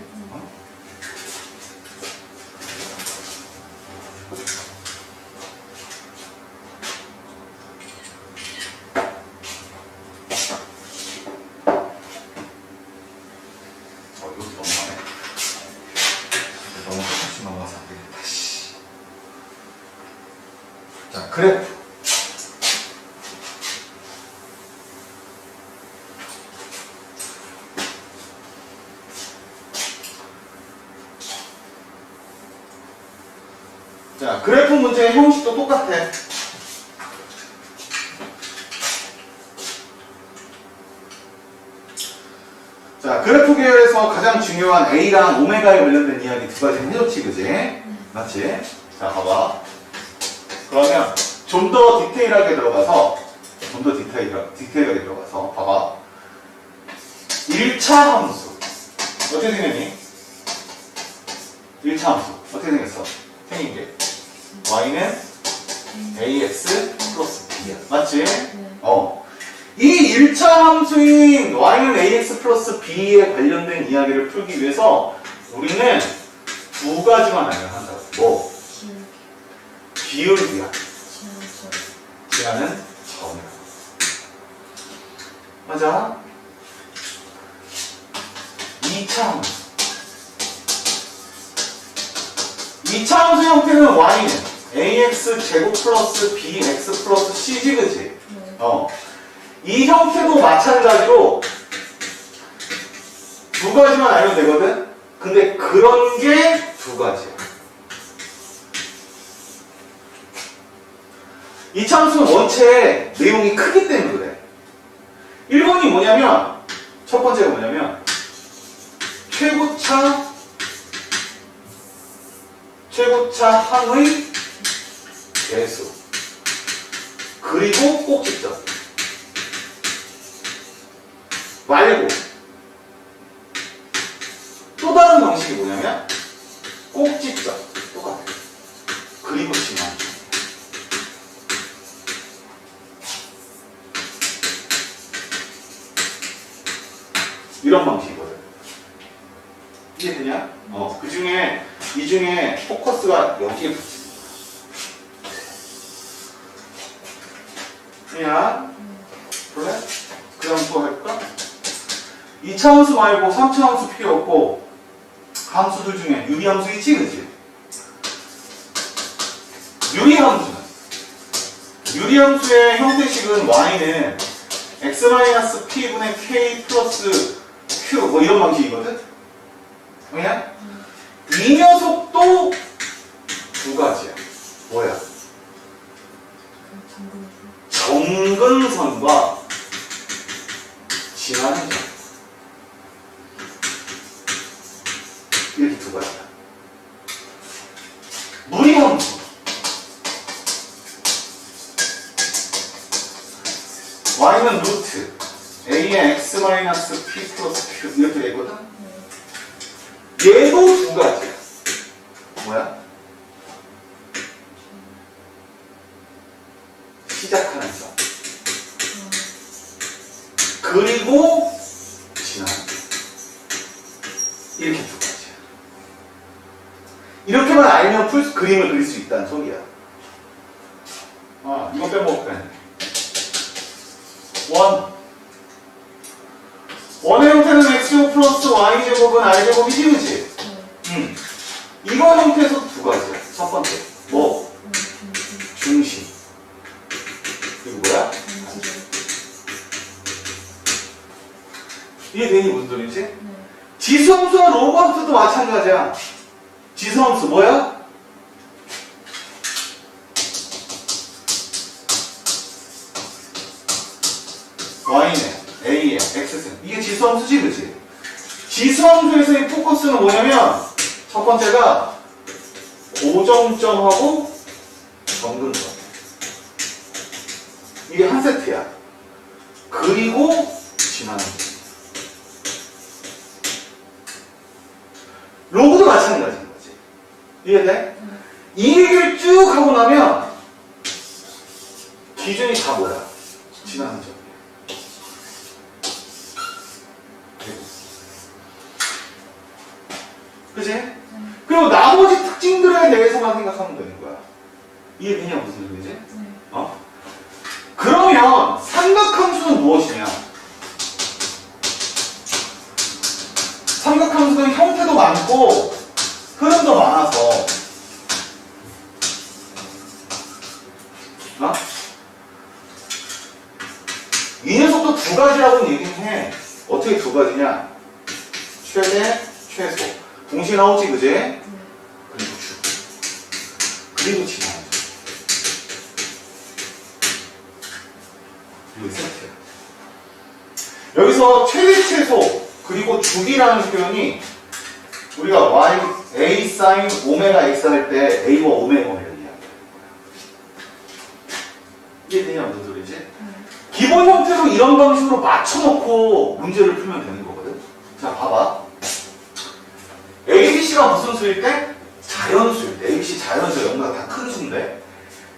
그래. 자, 그래프 문제의 형식도 똑같아. 자, 그래프 계열에서 가장 중요한 A랑 오메가에 관련된 이야기 두 가지는 해줬지, 그지? 맞지? 자, 봐봐. 그러면 좀 더 디테일하게 들어가서 디테일하게 들어가서 봐봐. 1차 함수 어떻게 생겼니? 1차 함수 어떻게 생겼어? 생긴 게 y는 ax 플러스 b야. 맞지? 이 1차 함수인 y는 ax 플러스 b에 관련된 이야기를 풀기 위해서 우리는 두 가지만 알면 한다고. 뭐? 비율이야. 지하는 점이야. 맞아? 2차 함수. 2차 함수 형태는 y는 ax 제곱 플러스 bx 플러스 c지, 그지? 이 형태도 마찬가지로 두 가지만 알면 되거든? 근데 그런 게 두 가지야. 2차 함수는 원체 내용이 크기 때문에 그래. 1번이 뭐냐면, 첫 번째가 뭐냐면, 최고차 최고차 항의 개수. 그리고 꼭지점. 말고 또 다른 방식이 뭐냐면 꼭지점. 똑같아. 그리고 지나. 이런 방식이거든. 이해되냐? 그 중에, 이 중에 포커스가 여기에 붙어. 그냥, 그래? 그 다음 또 할까? 2차 함수 말고 3차 함수 필요 없고, 함수들 중에 유리함수 있지, 그치? 유리함수의 형태식은 y는 x-p분의 k 플러스 q 뭐 이런 방식이거든? 그냥 이 녀석도 두 가지야. 뭐야? 정근선과 지나는 점. 이렇게 두 가지야. 무리함수. y는 루트 a의 x-p 플러스 q 이렇게 되거든? 얘도 두 가지야. 뭐야? 시작하는 점. 그리고 지나는 점. 이렇게 두 가지야. 이렇게만 알면 그림을 그릴 수 있다는 소리야. 이거 빼먹을까? 원의 형태는 x제곱 플러스 y제곱은 r제곱이지, 그치? 이거 형태에서 두 가지야. 첫 번째, 뭐? 중심. 이거 뭐야? 이해되니 무슨 소리지? 지수함수와 로그함수도 마찬가지야. 지수함수 뭐야? y네, a에, x는 이게 지수함수지, 그치? 지수함수에서의 포커스는 뭐냐면 첫 번째가 고정점하고 정근점. 이게 한 세트야. 그리고 지나는 점. 로그도 마찬가지인 거지. 이해돼? 이 얘기를 쭉 하고 나면 기준이 다 뭐야? 지나는 점. 그치? 그리고 나머지 특징들에 대해서만 생각하면 되는 거야. 이해되냐 무슨 소리지? 그러면 삼각함수는 무엇이냐? 삼각함수는 형태도 많고 흐름도 많아서 이 녀석도 두 가지라고 얘기는 해. 어떻게 두 가지냐? 최대, 최소. 동시에 나오지, 그지? 그리고 주. 그리고 지나는 점. 이게 세트야. 여기서 최대, 최소, 그리고 주기라는 표현이 우리가 y, a sin 오메가 x 할 때 a와 오메가를 이야기하는 거야. 이해되냐 무슨 소리지? 기본 형태로 이런 방식으로 맞춰놓고 문제를 풀면 되는 거거든. 자, 봐봐. ABC가 무슨 수일 때? 자연수일 때. ABC 자연수, 영보다 다 큰 수인데.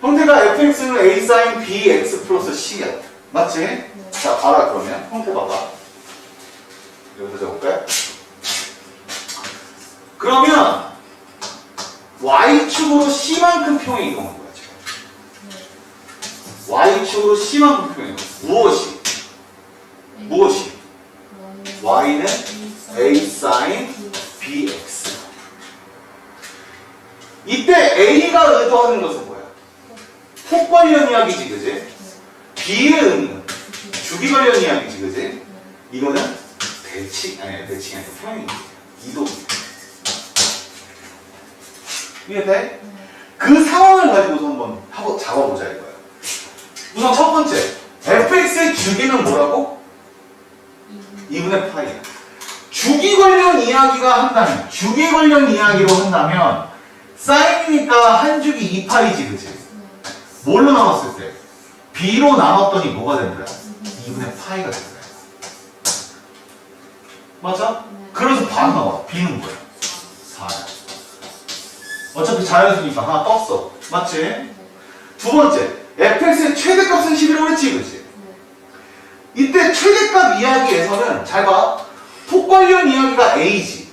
형태가 fx는 a sin bx 플러스 c야. 맞지? 자, 봐라 그러면. 형태 봐봐. 여기서 적을까요? 그러면 y축으로 c만큼 평행 이동한 거야, 지금. y축으로 c만큼 평행 이동. 무엇이? y는 a sin bx. 이때 a가 의도하는 것은 뭐야? 폭 관련 이야기지, 그지? b의 의미는 주기 관련 이야기지, 그지? 이거는 대칭이 아니라 평행이지. 이동. 이해돼? 그 상황을 가지고서 한번 잡아보자 이거야. 우선 첫 번째, fx의 주기는 뭐라고? 2분의 파이야. 주기 관련 이야기가 한다면, 주기 관련 이야기로 한다면 사인이니까 한 주기 2파이지, 그치? 뭘로 나눴을 때? b로 나눴더니 뭐가 된 거야? 2분의 파이가 된 거야. 맞아? 그래서 바로 나와. b는 뭐야? 4야. 어차피 자연수니까 하나 떴어. 맞지? 두 번째, fx의 최대값은 11이라고 그랬지, 그치? 이때 최대값 이야기에서는 잘 봐. 폭관련 이야기가 a지.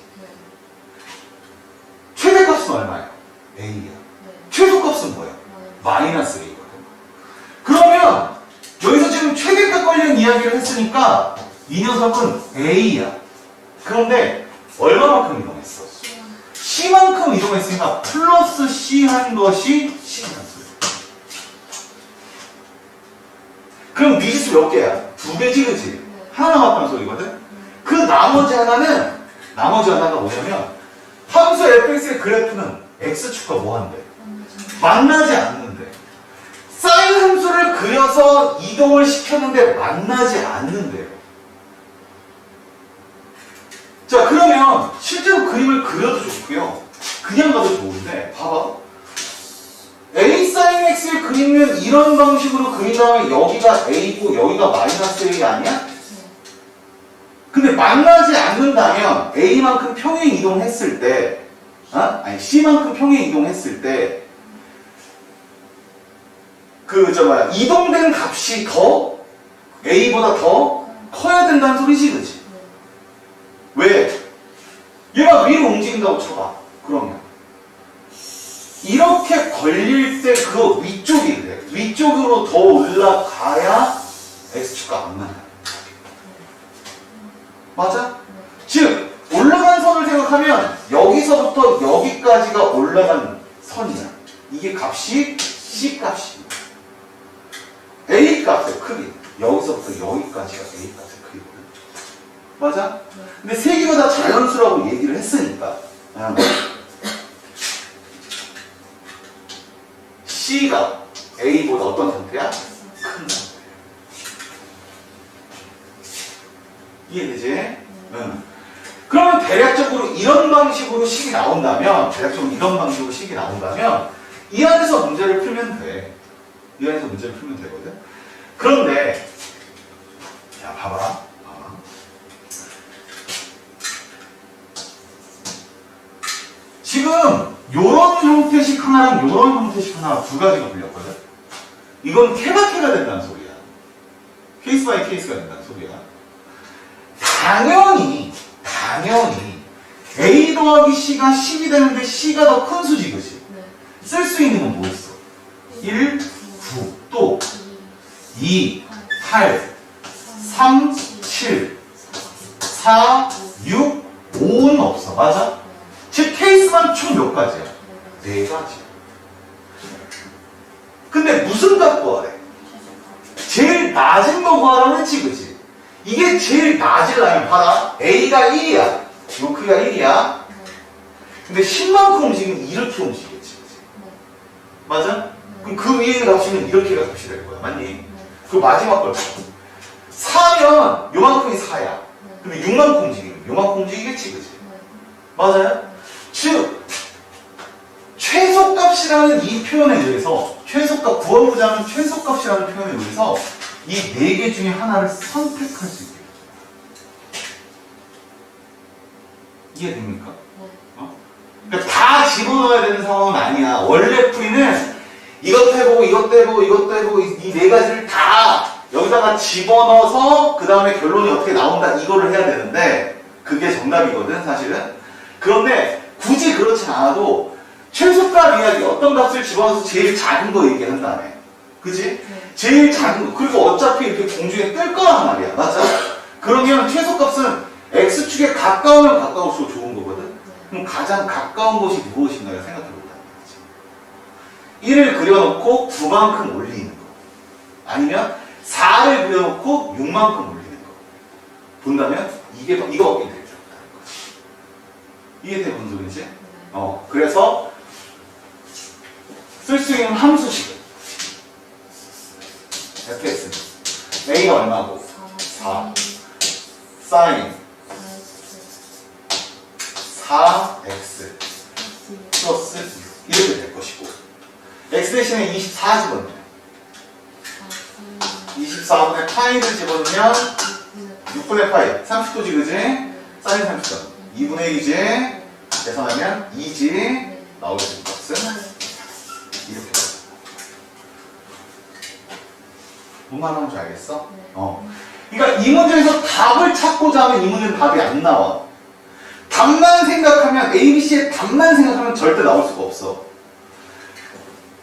최대값은 얼마야? a야. 최소값은 뭐야? 마이너스 a거든. 그러면 여기서 지금 최대값 관련 이야기를 했으니까 이 녀석은 a야. 그런데 얼마만큼 이동했어? c만큼 이동했으니까 플러스 c 한 것이 c라는 소리야. 그럼 미지수 몇 개야? 2개지, 그치? 하나 남았다는 소리거든? 그 나머지 하나가 뭐냐면 함수 fx의 그래프는 x축과 뭐 한대? 만나지 않는데. 사인 함수를 그려서 이동을 시켰는데 만나지 않는데요. 자, 그러면 실제로 그림을 그려도 좋고요. 그냥 가도 좋은데 봐봐. a sin x를 그리면 이런 방식으로 그린 다음에 여기가 a고 여기가 마이너스 a 아니야? 근데 만나지 않는다면 a만큼 평행 이동했을 때 아니 c만큼 평행 이동했을 때 이동된 값이 더 a보다 더 커야 된다는 소리지, 그치? 왜? 얘가 위로 움직인다고 쳐봐. 그러면 이렇게 걸릴 때 그 위쪽이 그래. 위쪽으로 더 올라가야 x축과 안 만나. 맞아? 즉 올라간 선을 생각하면 여기서부터 여기까지가 올라간 선이야. 이게 값이 c 값이야. a 값의 크기. 여기서부터 여기까지가 a 값의 크기거든. 맞아? 근데 세 개가 다 자연수라고 얘기를 했으니까 c가 a보다 어떤 상태야? 큰 상태야. 이해되지? 응. 그러면 대략적으로 이런 방식으로 식이 나온다면 이 안에서 문제를 풀면 돼. 이 안에서 문제를 풀면 되거든. 그런데 자 봐봐. 지금 요런 형태식 하나랑 요런 형태식 하나 두 가지가 불렸거든. 이건 케바케가 된다는 소리야. 케이스 바이 케이스가 된다는 소리야. 당연히 A 더하기 C가 10이 되는데 C가 더 큰 수지, 그치? 쓸 수 있는 건 뭐 있어? 1, 9, 또 2, 8, 3, 7, 4, 6, 5는 없어. 맞아? 즉 케이스만 총 몇 가지야? 4가지야. 근데 무슨 값 구하래? 제일 낮은 거 구하라고 했지, 그치? 이게 제일 낮은 라인 봐라. A가 1이야. 요 크기가 1이야. 근데 10만큼 움직이면 이렇게 움직이겠지, 그치? 맞아? 그럼 그 위에 있는 값이면 이렇게가 값이 될 거야. 맞니? 그 마지막 걸 봐. 4면 요만큼이 4야. 근데 6만큼 움직이면 요만큼 움직이겠지, 그치? 맞아요? 즉 최소값이라는 이 표현에 의해서 최소값 구하고자 최소값이라는 표현에 의해서 이 4개 중에 하나를 선택할 수 있게. 이해됩니까? 그러니까 다 집어넣어야 되는 상황은 아니야. 원래 풀이는 이것도 해보고 이것도 해보고 이것도 해보고 이 4가지를 다 여기다가 집어넣어서 그 다음에 결론이 어떻게 나온다 이거를 해야 되는데 그게 정답이거든 사실은. 그런데 굳이 그렇지 않아도 최소값 이야기 어떤 값을 집어넣어서 제일 작은 거 얘기한 다음에 그치? 제일 작은 거 그리고 어차피 이렇게 공중에 뜰 거란 말이야. 맞아? 그러면 최소값은 x축에 가까우면 가까울수록 좋은 거거든. 그럼 가장 가까운 곳이 무엇인가를 생각해보자. 1을 그려놓고 9만큼 올리는 거 아니면 4를 그려놓고 6만큼 올리는 거 본다면 이거밖에 되죠. 이해돼 무슨 소리지? 그래서 쓸 수 있는 함수식은 fx는 a가 얼마고? 4 sin 4x 플러스 6 이렇게 될 것이고 x 대신에 24 집어넣으면 24분의 파이를 집어넣으면 6분의 파이 30도지 그지? 사인 30도 2분의 1이지 계산하면 2지 나올 수 있는 값은 이렇게 뭔 말하는 줄 알겠어? 그러니까 이 문제에서 답을 찾고자 하면 이 문제는 답이 안 나와. 답만 생각하면 ABC의 답만 생각하면 절대 나올 수가 없어.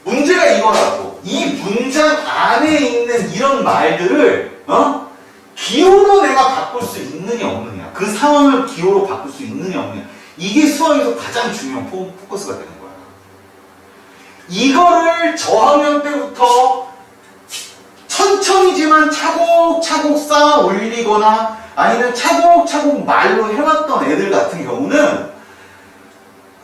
문제가 이거라고. 이 문장 안에 있는 이런 말들을 기호로 내가 바꿀 수 있느냐 없느냐, 그 상황을 기호로 바꿀 수 있느냐 없느냐, 이게 수학에서 가장 중요한 포커스가 되는 거야. 이거를 저학년 때부터 천천히지만 차곡차곡 쌓아 올리거나 아니면 차곡차곡 말로 해왔던 애들 같은 경우는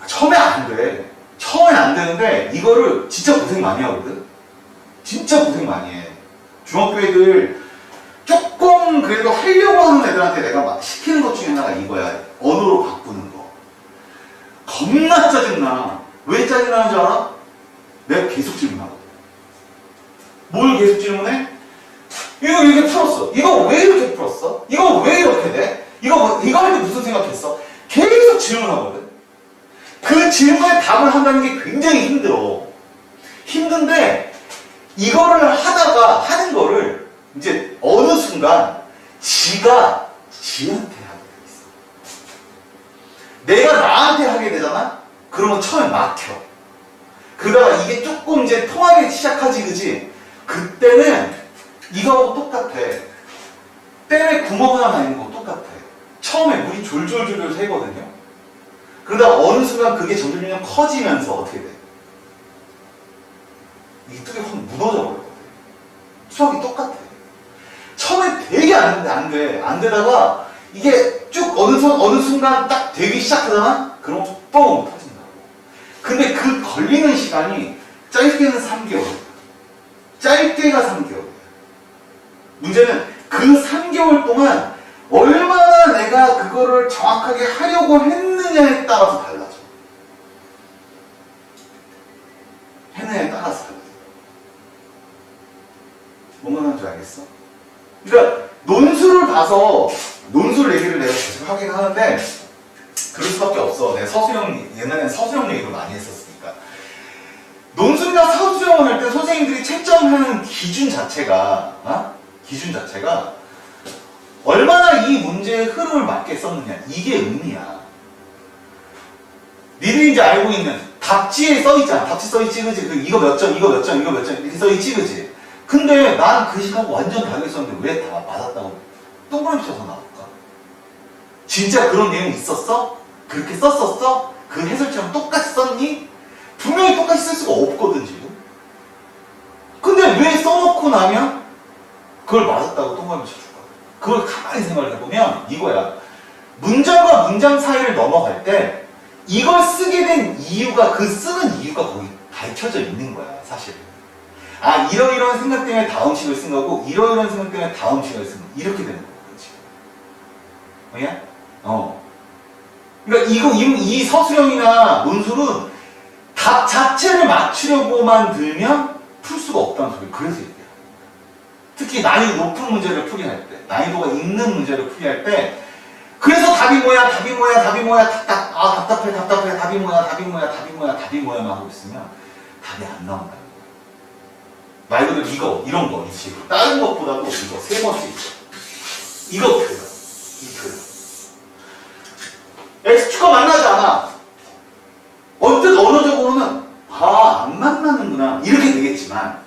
처음에 안 돼. 처음엔 안 되는데 이거를 진짜 고생 많이 하거든. 진짜 고생 많이 해. 중학교 애들 조금 그래도 하려고 하는 애들한테 내가 막 시키는 것 중에 하나가 이거야. 언어로 바꾸는 거. 겁나 짜증나. 왜 짜증나는 줄 알아? 내가 계속 질문하거든. 뭘 계속 질문해? 이거 이렇게 풀었어. 이거 왜 이렇게 풀었어? 이거 왜 이렇게 돼? 이거 할 때 무슨 생각했어? 계속 질문하거든. 그 질문에 답을 한다는 게 굉장히 힘들어. 힘든데 이거를 하다가 하는 거를 이제 어느 순간 지가 지한테 하게 돼 있어. 내가 나한테 하게 되잖아? 그러면 처음에 막혀. 그러다가 이게 조금 이제 통하기 시작하지, 그지? 그때는 이거하고 똑같아. 뺨에 구멍 하나 나 있는 거 똑같아. 처음에 물이 졸졸졸졸 새거든요. 그러다가 어느 순간 그게 점점 커지면서 어떻게 돼? 이게 뚜껑이 확 무너져 버리거든. 수학이 똑같아. 처음에 되게 안 돼. 안 되다가 이게 쭉 어느 순간 딱 되기 시작하잖아? 그럼 뻥 터진다고. 근데 그 걸리는 시간이 짧게는 3개월. 짧게가 3개월. 문제는 그 3개월 동안 얼마나 내가 그거를 정확하게 하려고 했느냐에 따라서 달라져. 했느냐에 따라서 달라져. 뭔가 하는 줄 알겠어? 그러니까 논술을 봐서 논술 얘기를 내가 계속 하긴 하는데 그럴 수밖에 없어. 내가 옛날에는 서술형 얘기를 많이 했었으니까. 논술이나 서술형을 할 때 선생님들이 채점하는 기준 자체가 얼마나 이 문제의 흐름을 맞게 썼느냐, 이게 의미야. 니들이 이제 알고 있는 답지에 써있잖아. 답지 써있지, 그지? 이거 몇 점, 이거 몇 점, 이거 몇 점 이렇게 써있지, 그지? 근데 난 그 시간 완전 다르게 썼는데 왜 다 맞았다고 동그라미 쳐서 나올까? 진짜 그런 내용이 있었어? 그렇게 썼었어? 그 해설처럼 똑같이 썼니? 분명히 똑같이 쓸 수가 없거든, 지금. 근데 왜 써놓고 나면 그걸 맞았다고 동그라미 쳐줄까? 그걸 가만히 생각을 해보면 이거야. 문장과 문장 사이를 넘어갈 때 이걸 쓰게 된 이유가, 그 쓰는 이유가 거기 밝혀져 있는 거야, 사실. 아, 이러이러한 생각 때문에 다음 식을 쓴 거고, 이러이러한 생각 때문에 다음 식을 쓴 거. 이렇게 되는 거지. 뭐야? 그러니까 이 서술형이나 논술은 답 자체를 맞추려고만 들면 풀 수가 없다는 소리. 그래서 얘기해요. 특히 난이도 높은 문제를 풀이할 때, 난이도가 있는 문제를 풀이할 때, 그래서 답이 뭐야, 답이 뭐야, 답이 뭐야, 답답해, 답이 뭐야, 답이 뭐야, 답이 뭐야, 답이 뭐야만 하고 있으면 답이 안 나온다는 거야. 말 그대로 이거, 이런 거, 이 식으로. 다른 것보다도 이거, 세 번째 이거 표현. 이 표현. X축과 만나지 않아. 언뜻 언어적으로는, 안 만나는구나. 이렇게 되겠지만,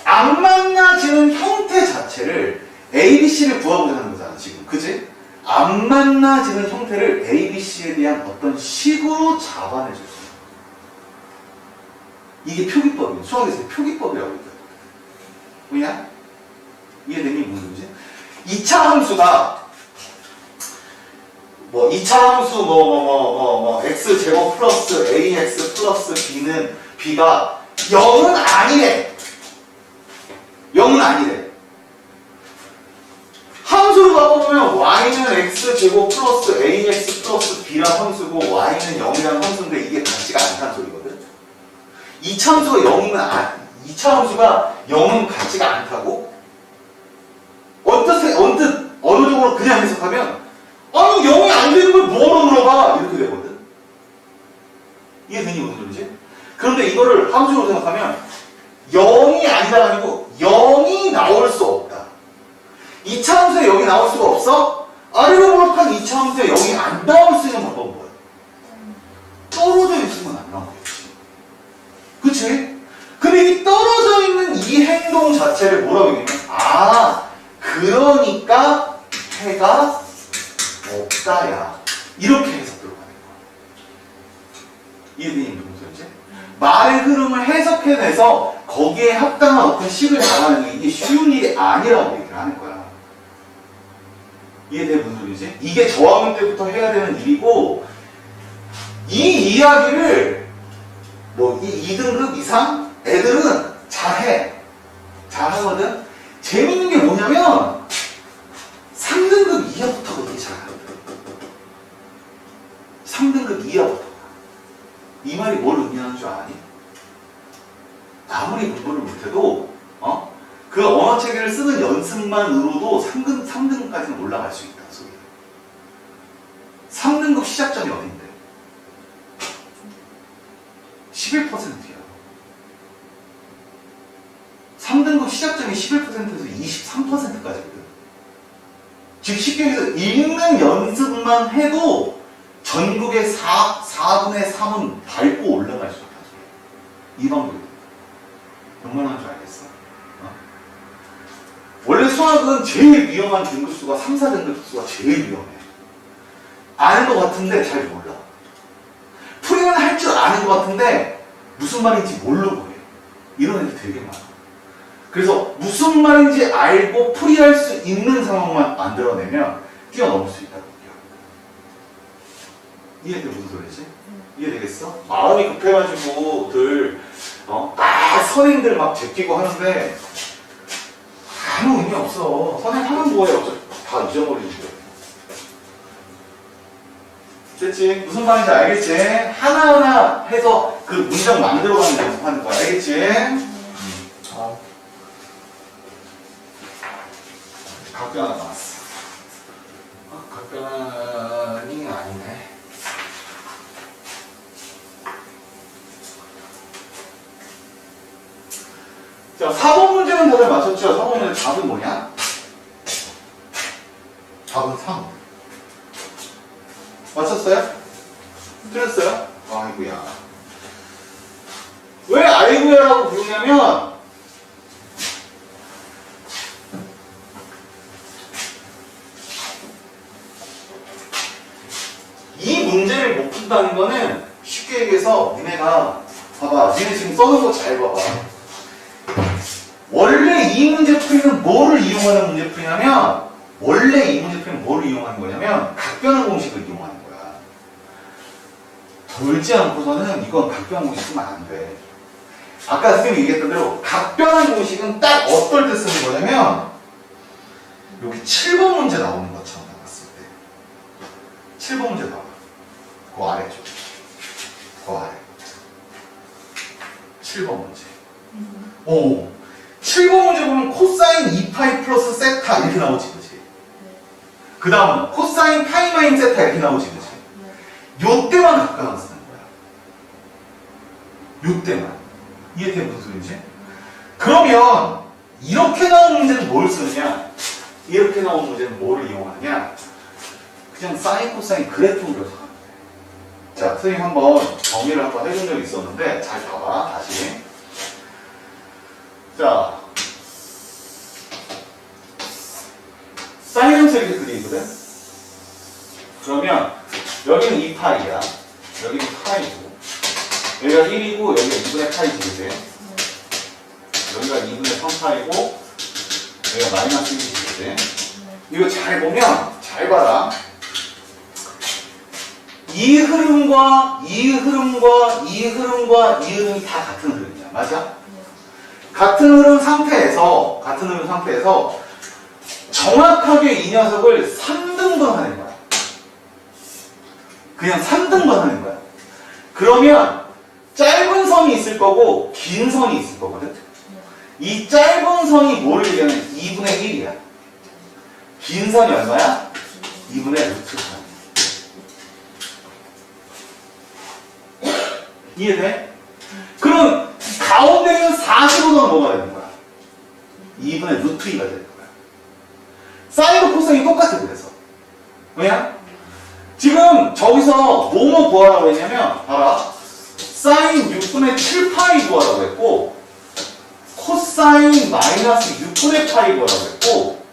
안 만나지는 형태 자체를 ABC를 구하고자 하는 거잖아, 지금. 그지? 안 만나지는 형태를 ABC에 대한 어떤 식으로 잡아내줄 수 있는 거야. 이게 표기법이에요. 수학에서 표기법이라고 얘기해요. 뭐냐? 이해되니? 무슨 소리지? 2차 함수가 2차 함수 x제곱 플러스 ax 플러스 b가 0은 아니래. 0은 아니래. 함수를 바꿔보면 y는 x제곱 플러스 ax 플러스 b란 함수고 y는 0이라는 함수인데 이게 같지가 않다는 소리거든. 이차함수가 0이면 이차함수가 0은 같지가 않다고? 언뜻 언어적으로 그냥 해석하면 아니 0이 안 되는 걸 뭐로 물어봐 이렇게 되거든. 이해되니 무슨 소리지? 그런데 이거를 함수로 생각하면 0이 아니다가 아니고 0이 나올 수 없다. 이차함수에 0이 나올 수가 없어? 아래로 몰락한 이차함수에 0이 안 나올 수 있는 방법은 뭐야? 떨어져 있으면 안 나오겠지. 그치? 근데 이 떨어져 있는 이 행동 자체를 뭐라고 얘기하면 그러니까 해가 없다야. 이렇게 해석 들어가는 거야. 이해되니 무슨 소리지? 말의 흐름을 해석해내서 거기에 합당한 어떤 식을 나가는 게 이게 쉬운 일이 아니라고 얘기를 하는 거야. 이해돼 무슨 소리지? 이게 저학년 때부터 해야 되는 일이고 이 이야기를 뭐 2등급 이상 애들은 잘해. 잘하거든? 재밌는 게 뭐냐면 3등급 이하부터가 되게 잘하거든. 3등급 이하부터. 이 말이 뭘 의미하는 줄 아니? 아무리 공부를 못해도 그 언어 체계를 쓰는 연습만으로도 3등급까지는 올라갈 수 있다. 소리. 3등급 시작점이 어딘데? 11%야. 3등급 시작점이 11%에서 23%까지거든. 즉 쉽게 해서 읽는 연습만 해도 전국의 4분의 3은 밟고 올라갈 수 있다. 이 방법이 얼마나 줄 알겠어? 원래 수학은 제일 위험한 등급수가 3, 4등급수가 제일 위험해. 아는 것 같은데 잘 몰라. 풀이는 할 줄 아는 것 같은데 무슨 말인지 모르고 해. 이런 애들 되게 많아. 그래서 무슨 말인지 알고 풀이할 수 있는 상황만 만들어내면 뛰어넘을 수 있다고 얘기합니다. 이해돼 무슨 소리지? 이해되겠어? 마음이 급해가지고 선행들 막 제끼고 하는데 아무 의미 없어. 선행하면 뭐해? 어차피 다 잊어버리는데. 됐지? 무슨 말인지 알겠지? 하나하나 해서 그 문장 만들어가는 연습하는 거야. 알겠지? 각변 하나 나왔어. 각변이 아니네. 자, 4번 문제는 다들 맞췄죠? 4번 문제 답은 뭐냐? 답은 3. 맞췄어요? 틀렸어요? 아이고야. 왜 아이고야라고 부르냐면 이 문제를 못 푼다는 거는 쉽게 얘기해서 니네가 봐봐. 니네 지금 써놓은 거 잘 봐봐. 원래 이 문제 풀이는 뭐를 이용하는 문제 풀이냐면 원래 이 문제 풀이는 뭐를 이용하는 거냐면 각변환 공식을 이용하는 거야. 돌지 않고서는 이건 각변환 공식 쓰면 안 돼. 아까 선생님이 얘기했던 대로 각변환 공식은 딱 어떨 때 쓰는 거냐면 여기 7번 문제 나오는 것처럼 나왔을 때 7번 문제 나와. 그 아래죠. 그 아래. 7번 문제. 오. 7번 문제 보면 코사인 2파이 플러스 세타 이렇게 나오지, 그치? 그 다음은 코사인 파이 마인 세타 이렇게 나오지, 그치? 요 때만 각변환 쓰는 거야. 요 때만. 이해돼 무슨 소리인지? 그러면 이렇게 나온 문제는 뭘 쓰느냐? 이렇게 나온 문제는 뭐를 이용하느냐? 그냥 사인, 코사인 그래프를 그려서 하면 돼. 자, 선생님 한번 정리를 한번 해준 적이 있었는데 잘 봐봐, 다시. 자, 사인 형태 이렇게 그리거든? 그러면 여기는 2파이야. 여기는 파이고 여기가 1이고 여기가 2분의 파이지, 그지? 여기가 2분의 3파이고 여기가 마이너스 1이지, 그지? 이거 잘 보면 잘 봐라. 이 흐름과 이 흐름과 이 흐름과 이 흐름이 다 같은 흐름이야. 맞아? 같은 흐름 상태에서 정확하게 이 녀석을 3등분 하는 거야. 그냥 3등분 하는 거야. 그러면 짧은 선이 있을 거고 긴 선이 있을 거거든. 이 짧은 선이 뭐를 얘기하냐면 2분의 1이야. 긴 선이 얼마야? 2분의 루트 3. 이해돼? 그럼 가운데 있는 45도는 뭐가 되는 거야? 2분의 루트 2가 되는 거야. 사인과 코사인이 똑같아. 그래서 왜냐? 지금 저기서 뭐뭐 구하라고 했냐면 봐라. 사인 6분의 7파이 구하라고 했고 코사인 마이너스 6분의 파이 구하라고 했고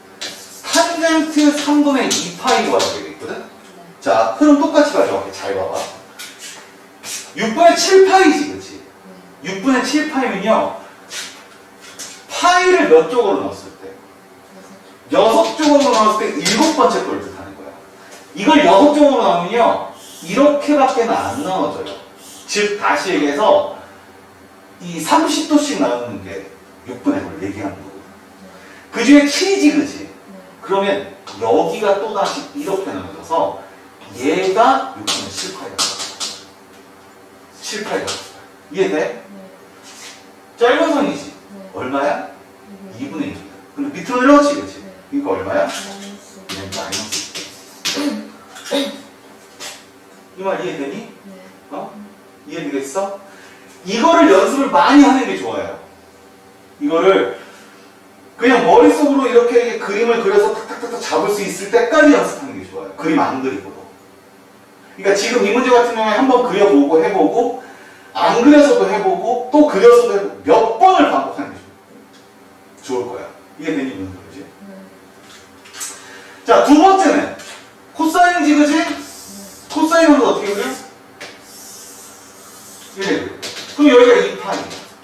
탄젠트 3분의 2파이 구하라고 얘기했거든? 자, 흐름 똑같이 가져갈게. 잘 봐봐. 6분의 7파이지, 그치? 6분의 7파이면요 파이를 몇 쪽으로 넣었을 때? 6쪽으로 넣었을 때 7번째 걸 뜻하는 거야. 이걸 6쪽으로 넣으면요 이렇게밖에 안 나눠져요. 즉 다시 얘기해서 이 30도씩 나누는 게 6분의 걸 얘기하는 거고 그 중에 7이지, 그치? 그러면 여기가 또다시 이렇게 나눠져서 얘가 6분의 7파이가 7파이가 이해돼? 짧은 선이지? 얼마야? 2분의 1이야. 근데 밑으로 내려갔지, 그치? 이거 얼마야? 그냥 마이너스. 이 말 이해되니? 어? 이해되겠어? 이거를 연습을 많이 하는 게 좋아요. 이거를 그냥 머릿속으로 이렇게 그림을 그려서 탁탁탁탁 잡을 수 있을 때까지 연습하는 게 좋아요. 그림 안 그리고도. 그러니까 지금 이 문제 같은 경우에 한번 그려보고 해보고 안 그려서도 해보고 또 그려서도 해보고 몇 번을 반복하는 게 좋을 거야. 이해되니? 무슨 소리지? 자, 두 번째는 코사인이지, 그지? 코사인은 어떻게 그려? 이래 그려. 그럼 여기가 2파이.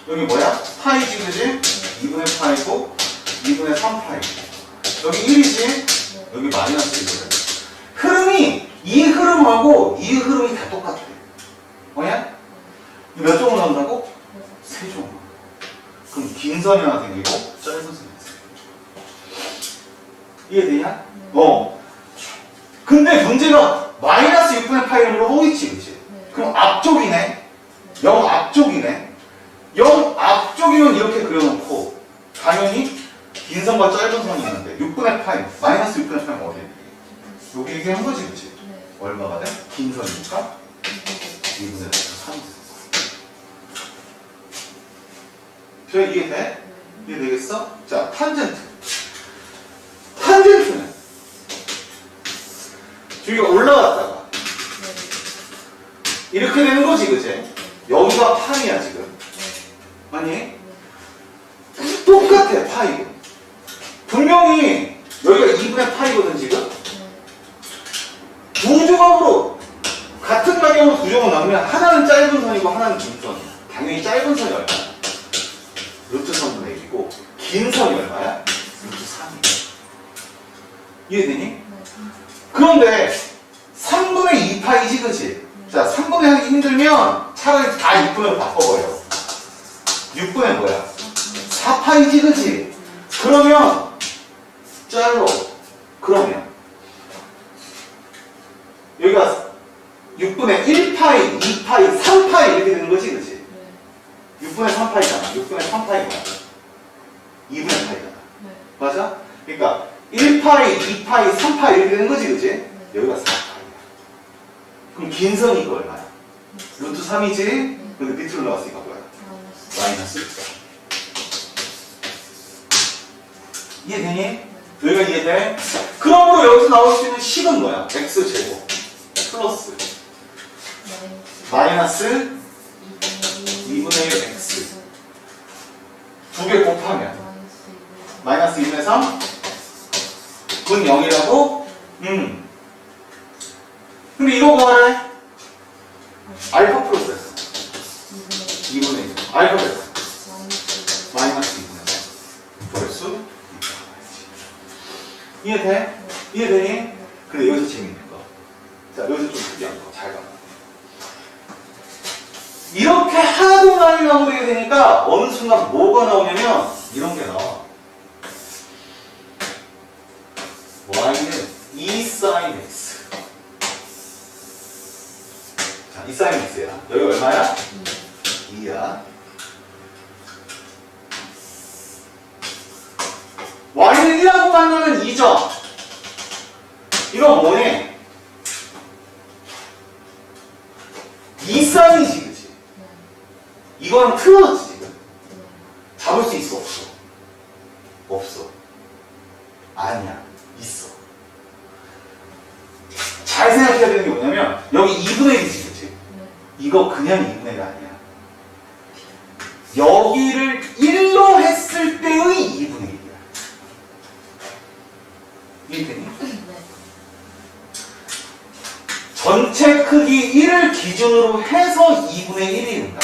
여기 뭐야? 파이지, 그지? 2분의 파이고 2분의 3파이고 여기 1이지? 여기 마이너스 1이거든. 흐름이 이 흐름하고 이 흐름이 다 똑같아. 뭐냐? 몇 종을 넣는다고? 3종. 그럼 긴 선이 하나 생기고 짧은 선이 생기고. 이해되냐? 근데 문제가 마이너스 6분의 파이로 보이지, 그치? 그럼 앞쪽이네. 0 앞쪽이네. 0 앞쪽이면 이렇게 그려놓고 당연히 긴 선과 짧은 선이 있는데 6분의 파이, 마이너스 6분의 파이는 어디에 있니? 여기 얘기한 거지, 그치? 얼마가 돼? 긴 선이니까 2분의 3. 저 이해돼? 이해되겠어? 자, 탄젠트. 탄젠트는 저기가 올라갔다가 이렇게 되는 거지, 그치? 여기가 파이야, 지금. 아니? 똑같아, 파이. 분명히 여기가 2분의 파이거든, 지금? 두 조각으로, 같은 방향으로 두 조각 나오면 하나는 짧은 선이고 하나는 긴 선. 당연히 짧은 선이 얼마야? 루트 3분의 1이고, 긴 선이 얼마야? 루트 3이야. 이해되니? 그런데 3분의 2파이지, 그치? 자, 3분의 하기 힘들면 차라리 다 6분으로 바꿔버려. 6분의 뭐야? 4파이지, 그치? 그러면 짤로 그러면 여기가 6분의 1파이, 2파이, 3파이 이렇게 되는 거지, 그치? 6분의 3파이잖아. 6분의 3파이 뭐야? 2분의 파이잖아. 맞아? 그러니까 1파이, 2파이, 3파이 이렇게 되는 거지, 그치? 여기가 4파이야. 그럼 긴 선이 이거 얼마야? 루트 3이지? 근데 밑으로 나왔으니까 뭐야? 마이너스 6. 이해되니? 여기가 이해돼? 그러므로 여기서 나올 수 있는 식은 뭐야? x제곱 플러스 마이너스 2분의 1 x 두 개 곱하면 마이너스 2분의 3 분 0이라고? 근데 이거 뭐하래? 알파 플러스 했어. 2분의 1 알파 됐어. 마이너스 2분의 1 벌수 이해돼? 이해되니? 근데 여기서 재밌는 거. 자, 여기서 좀 특이한 거. 잘 봐. 이렇게 하나도 많이 나오게 되니까 어느 순간 뭐가 나오냐면 이런 게 나와. y는 2 sin x. 자, 2 sin x야. 여기 얼마야? 하면은 2점. 이건 뭐니? 2사인이지, 그치? 이거는 틀어졌지, 지금. 잡을 수 있어, 없어? 없어. 아니야, 있어. 잘 생각해야 되는 게 뭐냐면, 여기 2분의 1이지, 그치? 이거 그냥 2분의 1 아니야. 여기를 1로 했을 때의 2분의 1이야. 이해되니? 전체 크기 1을 기준으로 해서 2분의 1이 된다.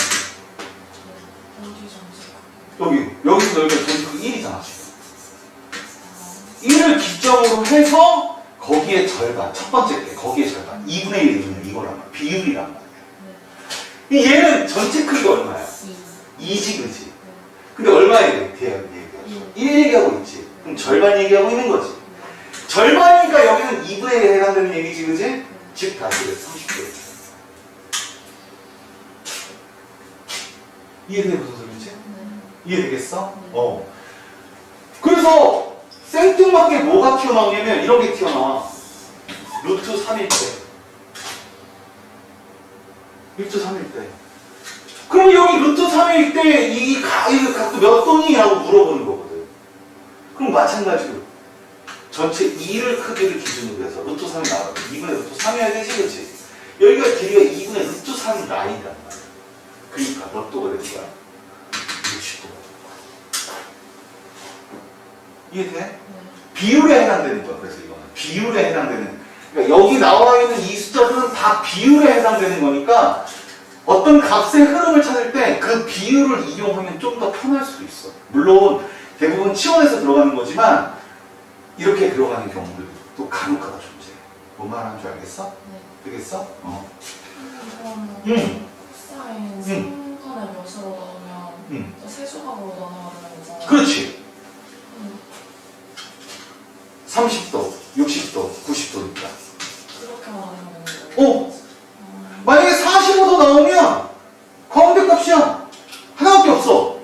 여기서 여기가 전체 크기 1이잖아, 지금. 1을 기점으로 해서 거기에 절반, 첫 번째 게 거기에 절반, 2분의 1이 이거란 말이야. 비율이란 말이야. 얘는 전체 크기가 얼마야? 2지, 그치? 근데 얼마에 대한 얘기하죠? 1 얘기하고 있지. 그럼 절반 얘기하고 있는 거지. 절반이니까 여기는 2분의 1에 해당되는 얘기지, 그치? 즉, 다시 30개. 이해돼, 무슨 소리지? 이해되겠어? 그래서 생뚱맞게 뭐가 튀어나오냐면 이런 게 튀어나와. 루트 3일 때. 루트 3일 때. 그럼 여기 루트 3일 때 이 각도 몇 동이라고 물어보는 거거든. 그럼 마찬가지로 전체 2를 크기를 기준으로 해서 루트 3이 나와요. 2분의 루트 3이어야 되지, 그치? 여기가 길이가 2분의 루트 3 라인이란 말이야. 그러니까 몇 도가 되는 거야? 60도. 이해돼? 비율에 해당되는 거야. 그래서 이거는 비율에 해당되는. 그러니까 여기 나와 있는 이 숫자들은 다 비율에 해당되는 거니까 어떤 값의 흐름을 찾을 때 그 비율을 이용하면 좀 더 편할 수도 있어. 물론 대부분 치원에서 들어가는 거지만 이렇게 들어가는 경우들도 또 간혹가다 존재해. 뭔 말하는 줄 알겠어? 네. 되겠어? 이거는 코사인 3분의 몇으로 넣으면 세조각으로 넣어야 되는 거잖아. 그렇지. 30도, 60도, 90도니까. 그렇게 말하면 되는 거예요. 만약에 45도 나오면 가운데 값이야. 하나밖에 없어.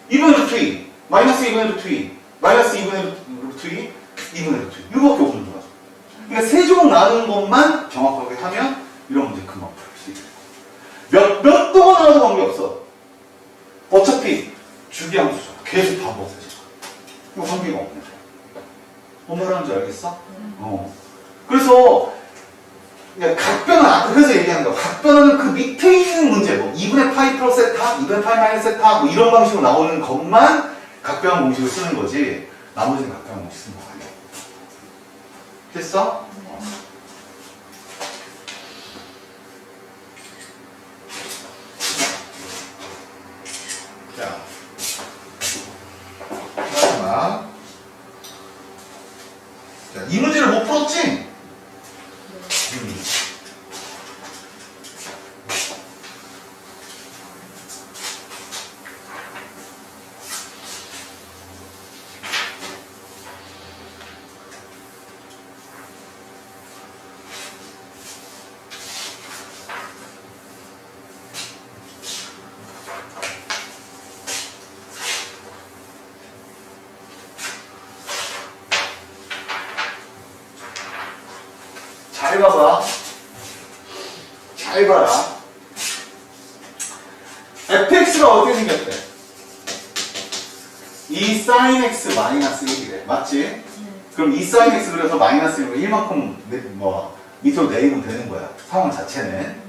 2분의 루트 2, 마이너스 2분의 루트 2, 마이너스 2분의 루트 2, 2분의 루트 2. 이거밖에 없는 거야. 그러니까 세조각 나누는 것만 정확하게 하면 이런 문제 금방 풀 수 있어. 몇 도가 나와도 관계없어. 어차피 주기함수잖아. 계속 반복되잖아. 이거 관계가 없네. 뭔 말하는지 알겠어? 그래서 각변화, 그래서 얘기하는 거야. 각변화는 그 밑에 있는 문제, 뭐 2분의 파이 플러스 세타, 2분의 파이 마이너스 세타, 뭐 이런 방식으로 나오는 것만 각변화 공식을 쓰는 거지. 나머지는 각변화 공식 쓰는 거 아니야. 됐어? 자, 마지막. 자, 이 문제를 못 풀었지? 잘 봐봐. 잘 봐라. fx가 어떻게 생겼대? 이 sin x 마이너스 1이래. 맞지? 그럼 이 sin x 그래서 마이너스 1로 1만큼 밑으로 내리면 되는 거야. 상황 자체는.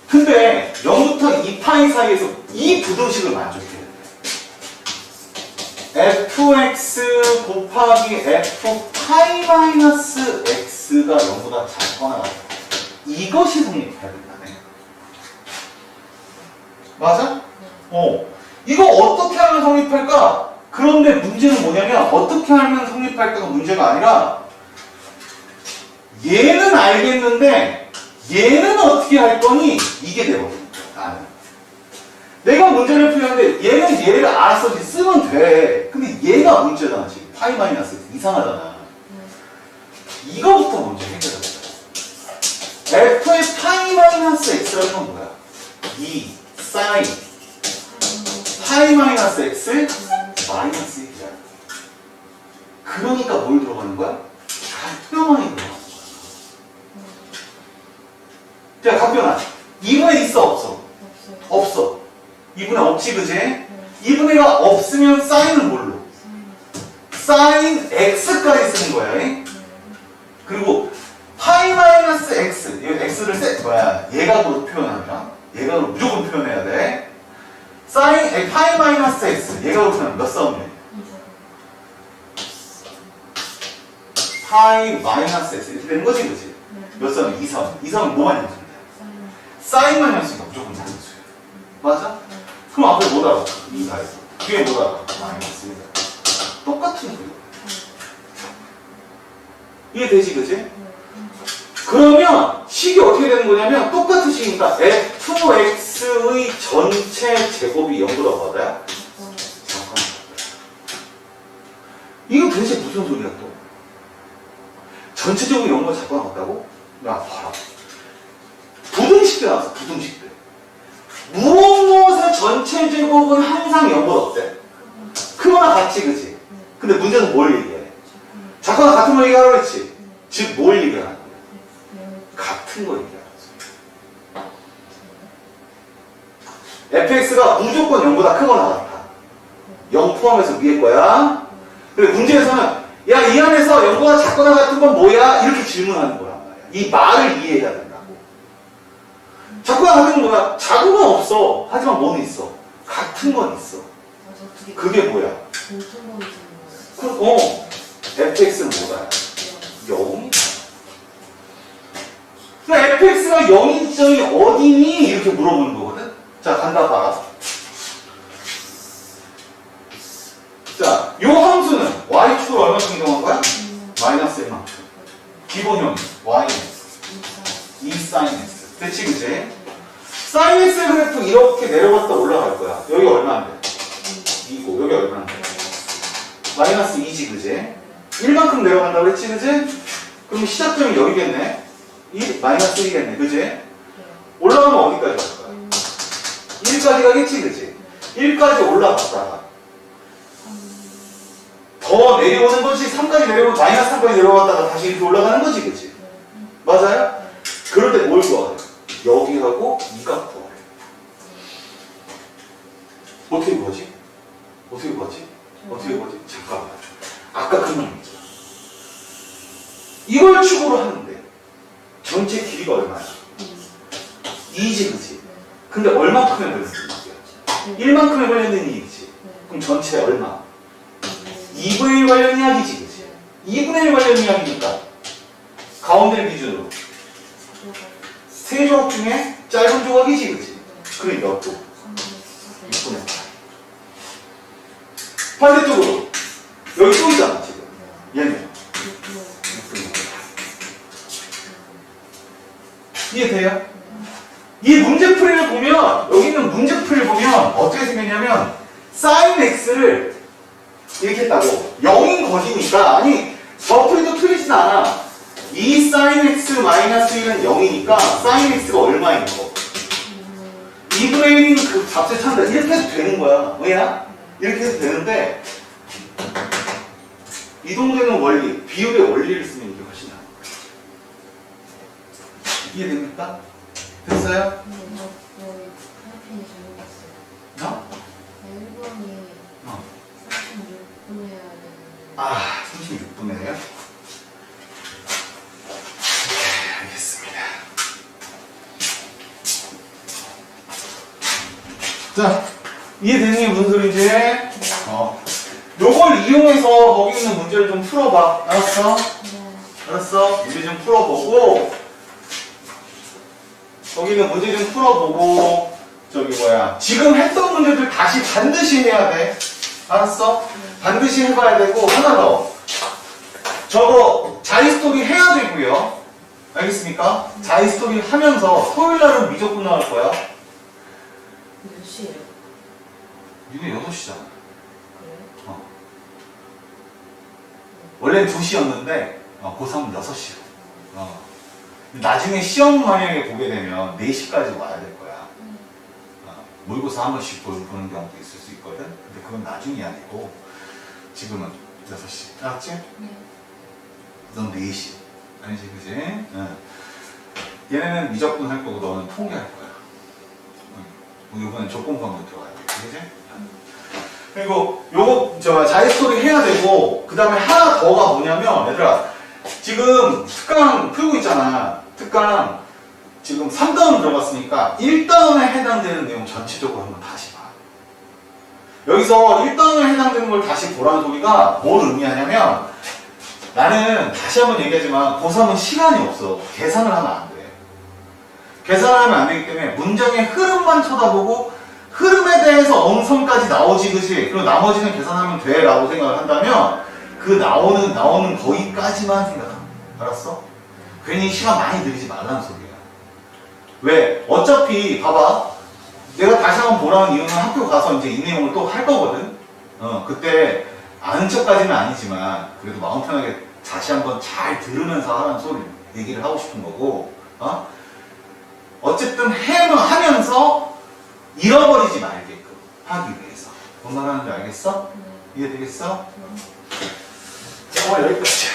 근데 0부터 2파이 사이에서 이 부등식을 만족해야 돼. fx 곱하기 f 파이 마이너스 x가 0보다 작거나 이것이 성립해야 된다네. 맞아? 이거 어떻게 하면 성립할까? 그런데 문제는 뭐냐면 어떻게 하면 성립할까가 문제가 아니라 얘는 알겠는데 얘는 어떻게 할 거니? 이게 되거든. 나는. 내가 문제를 풀렸는데 얘는 얘를 알아서 쓰면 돼. 근데 얘가 문제잖아 지금. 파이 마이너스 이상하잖아. 이거부터 먼저 해결해야 돼. f의 파이 마이너스 x라는 건 뭐야? 2 사인 파이 마이너스 x 마이너스 1이야. 그러니까 뭘 들어가는 거야? 각변환이 들어가는 거야. 자, 각변환. 2분의 있어 없어? 없어요. 없어. 2분의 없지 그지? 네. 2분의가 없으면 사인은 뭘로? 사인. 사인 x까지 쓰는 거야. 네. 그리고 파이 마이너스 x, 이 x를 예각으로 표현하면 예각으로 무조건 표현해야 돼. 사인 파이 마이너스 x 예각으로 표현하면 몇 싸움이야? 이상. 파이 마이너스 x 이렇게 되는 거지, 그지? 네. 몇 싸움? 2싸움. 2싸움은 뭐만 연수인데? 사인. 사인만 연수니까 무조건 단수야. 맞아? 네. 그럼 앞에 뭐 달아? 2가에서. 뒤에 뭐 달아? 마이너스 1다. 똑같은 거야. 이해되지, 그지? 네. 그러면 식이 어떻게 되는 거냐면 똑같은 식이니까 fx의 전체 제곱이 0보다 받아야? 네. 잠깐만. 이거 도대체 무슨 소리야 또? 전체적으로 0보다 작거나 같다고? 야 봐라. 부등식대 나왔어. 부등식대. 무엇의 전체 제곱은 항상 0보다 어때? 크거나 같지 그치? 근데 문제는 뭘 얘기해? 작거나 같은 걸 얘기하라고 했지? 즉 뭘 얘기하는 거야? 같은 거 얘기하는 거야. fx가 무조건 0보다 크거나 같아. 0 포함해서 위에 거야. 그리고 문제에서는 야, 이 안에서 0보다 작거나 같은 건 뭐야? 이렇게 질문하는 거란 말이야. 이 말을 이해해야 된다고. 작거나 같은 건 뭐야? 작은 건 없어. 하지만 뭐는 있어? 같은 건 있어. 맞아. 어떻게 그게 뭐야? 공통점이 있는 거예요? fx는 뭐다? 0이다. 그러니까 fx가 0인 점이 어디니? 이렇게 물어보는 거거든? 자, 간다 봐라. 자, 요 함수는 y축을 얼마큼 이동한 거야? 마이너스 1만큼. 기본형 y는 2 sin x. 됐지, 그치? sin x 그래프 이렇게 내려갔다 올라갈 거야. 여기 얼마인데? 2고, 여기 얼마인데? 마이너스 2지, 그치? 1만큼 내려간다고 했지, 그치? 그럼 시작점이 여기겠네? 마이너스 1이겠네, 그치? 올라가면 어디까지 갈 거야? 1까지 가겠지, 그치? 1까지 올라갔다가 더 내려오는 거지. 3까지 내려오면 마이너스 3까지 내려갔다가 다시 이렇게 올라가는 거지, 그치? 맞아요? 그럴 때 뭘 구하래? 여기하고 이 값 구하래. 어떻게 구하지? 어떻게 구하지? 어떻게 구하지? 잠깐만. 아까 그 놈이죠. 이걸 축으로 하는데 전체 길이가 얼마야? 2지, 그치? 근데 얼마큼에 걸렸는 얘기야? 1만큼에 걸렸는 얘기지. 그럼 전체 얼마? 2분의 1 관련 이야기지, 그치? 2분의 1 관련 이야기니까 가운데를 기준으로 세 조각 중에 짧은 조각이지, 그치? 그럼 몇 도? 6분의 8. 반대쪽으로 여기 또 있잖아, 지금. 얘는 6분의 8. 이해돼요? 이 문제풀이를 보면, 여기 있는 문제풀이를 보면 어떻게 생겼냐면 sin x를 이렇게 했다고. 0인 것이니까, 아니 저 풀이도 틀리진 않아. 이 sin x 마이너스 1은 0이니까 sin x가 얼마인 거? 2분의 1인 그 값을 찾는다. 이렇게 해도 되는 거야. 왜냐? 이렇게 해도 되는데 이동되는 원리, 비율의 원리를 쓰면 이게 훨씬 나아. 이해됩니까? 됐어요? 하이펜이 잘못했어요. 어? 1번이 어. 36분 해야 되는데. 아, 36분이에요? 알겠습니다. 자, 이해되는 게 무슨 소리지? 요걸 이용해서 거기 있는 문제를 좀 풀어봐. 알았어? 네. 알았어? 문제 좀 풀어보고, 거기 있는 문제 좀 풀어보고, 저기 뭐야. 지금 했던 문제들 다시 반드시 해야 돼. 알았어? 반드시 해봐야 되고, 하나 더. 저거 자이스토리 해야 되고요. 알겠습니까? 자이스토리 하면서 토요일 날은 미적분 나올 거야. 몇 시에요? 이게 6시잖아. 그래요? 원래는 2시였는데, 고3은 6시로. 나중에 시험 만약에 보게 되면 4시까지 와야 될 거야. 모의고사 한 번씩 보는 경우도 있을 수 있거든. 근데 그건 나중이 아니고, 지금은 6시. 알았지? 네. 넌 4시. 아니지, 그지? 응. 얘네는 미적분 할 거고 너는 통계할 거야. 응. 이번엔 조건부한번 들어가야 돼. 그지? 그리고 요거 자유스토리 해야 되고 그 다음에 하나 더가 뭐냐면 얘들아 지금 특강 풀고 있잖아. 특강 지금 3단원 들어갔으니까 1단원에 해당되는 내용 전체적으로 한번 다시 봐. 여기서 1단원에 해당되는 걸 다시 보라는 소리가 뭘 의미하냐면 나는 다시 한번 얘기하지만 고3은 시간이 없어. 계산을 하면 안 돼. 계산을 하면 안 되기 때문에 문장의 흐름만 쳐다보고 흐름에 대해서 엄성까지 나오지, 그지? 그리고 나머지는 계산하면 돼 라고 생각을 한다면 그 나오는 거기까지만 생각합니다. 알았어? 괜히 시간 많이 들이지 말라는 소리야. 왜? 어차피 봐봐. 내가 다시 한번 보라는 이유는 학교 가서 이제 이 내용을 또 할 거거든. 그때 아는 척까지는 아니지만 그래도 마음 편하게 다시 한번 잘 들으면서 하라는 소리 얘기를 하고 싶은 거고. 어쨌든 하면서 잃어버리지 말게끔 하기 위해서. 뭔 말하는지 알겠어? 이해되겠어? 오늘 여기까지야.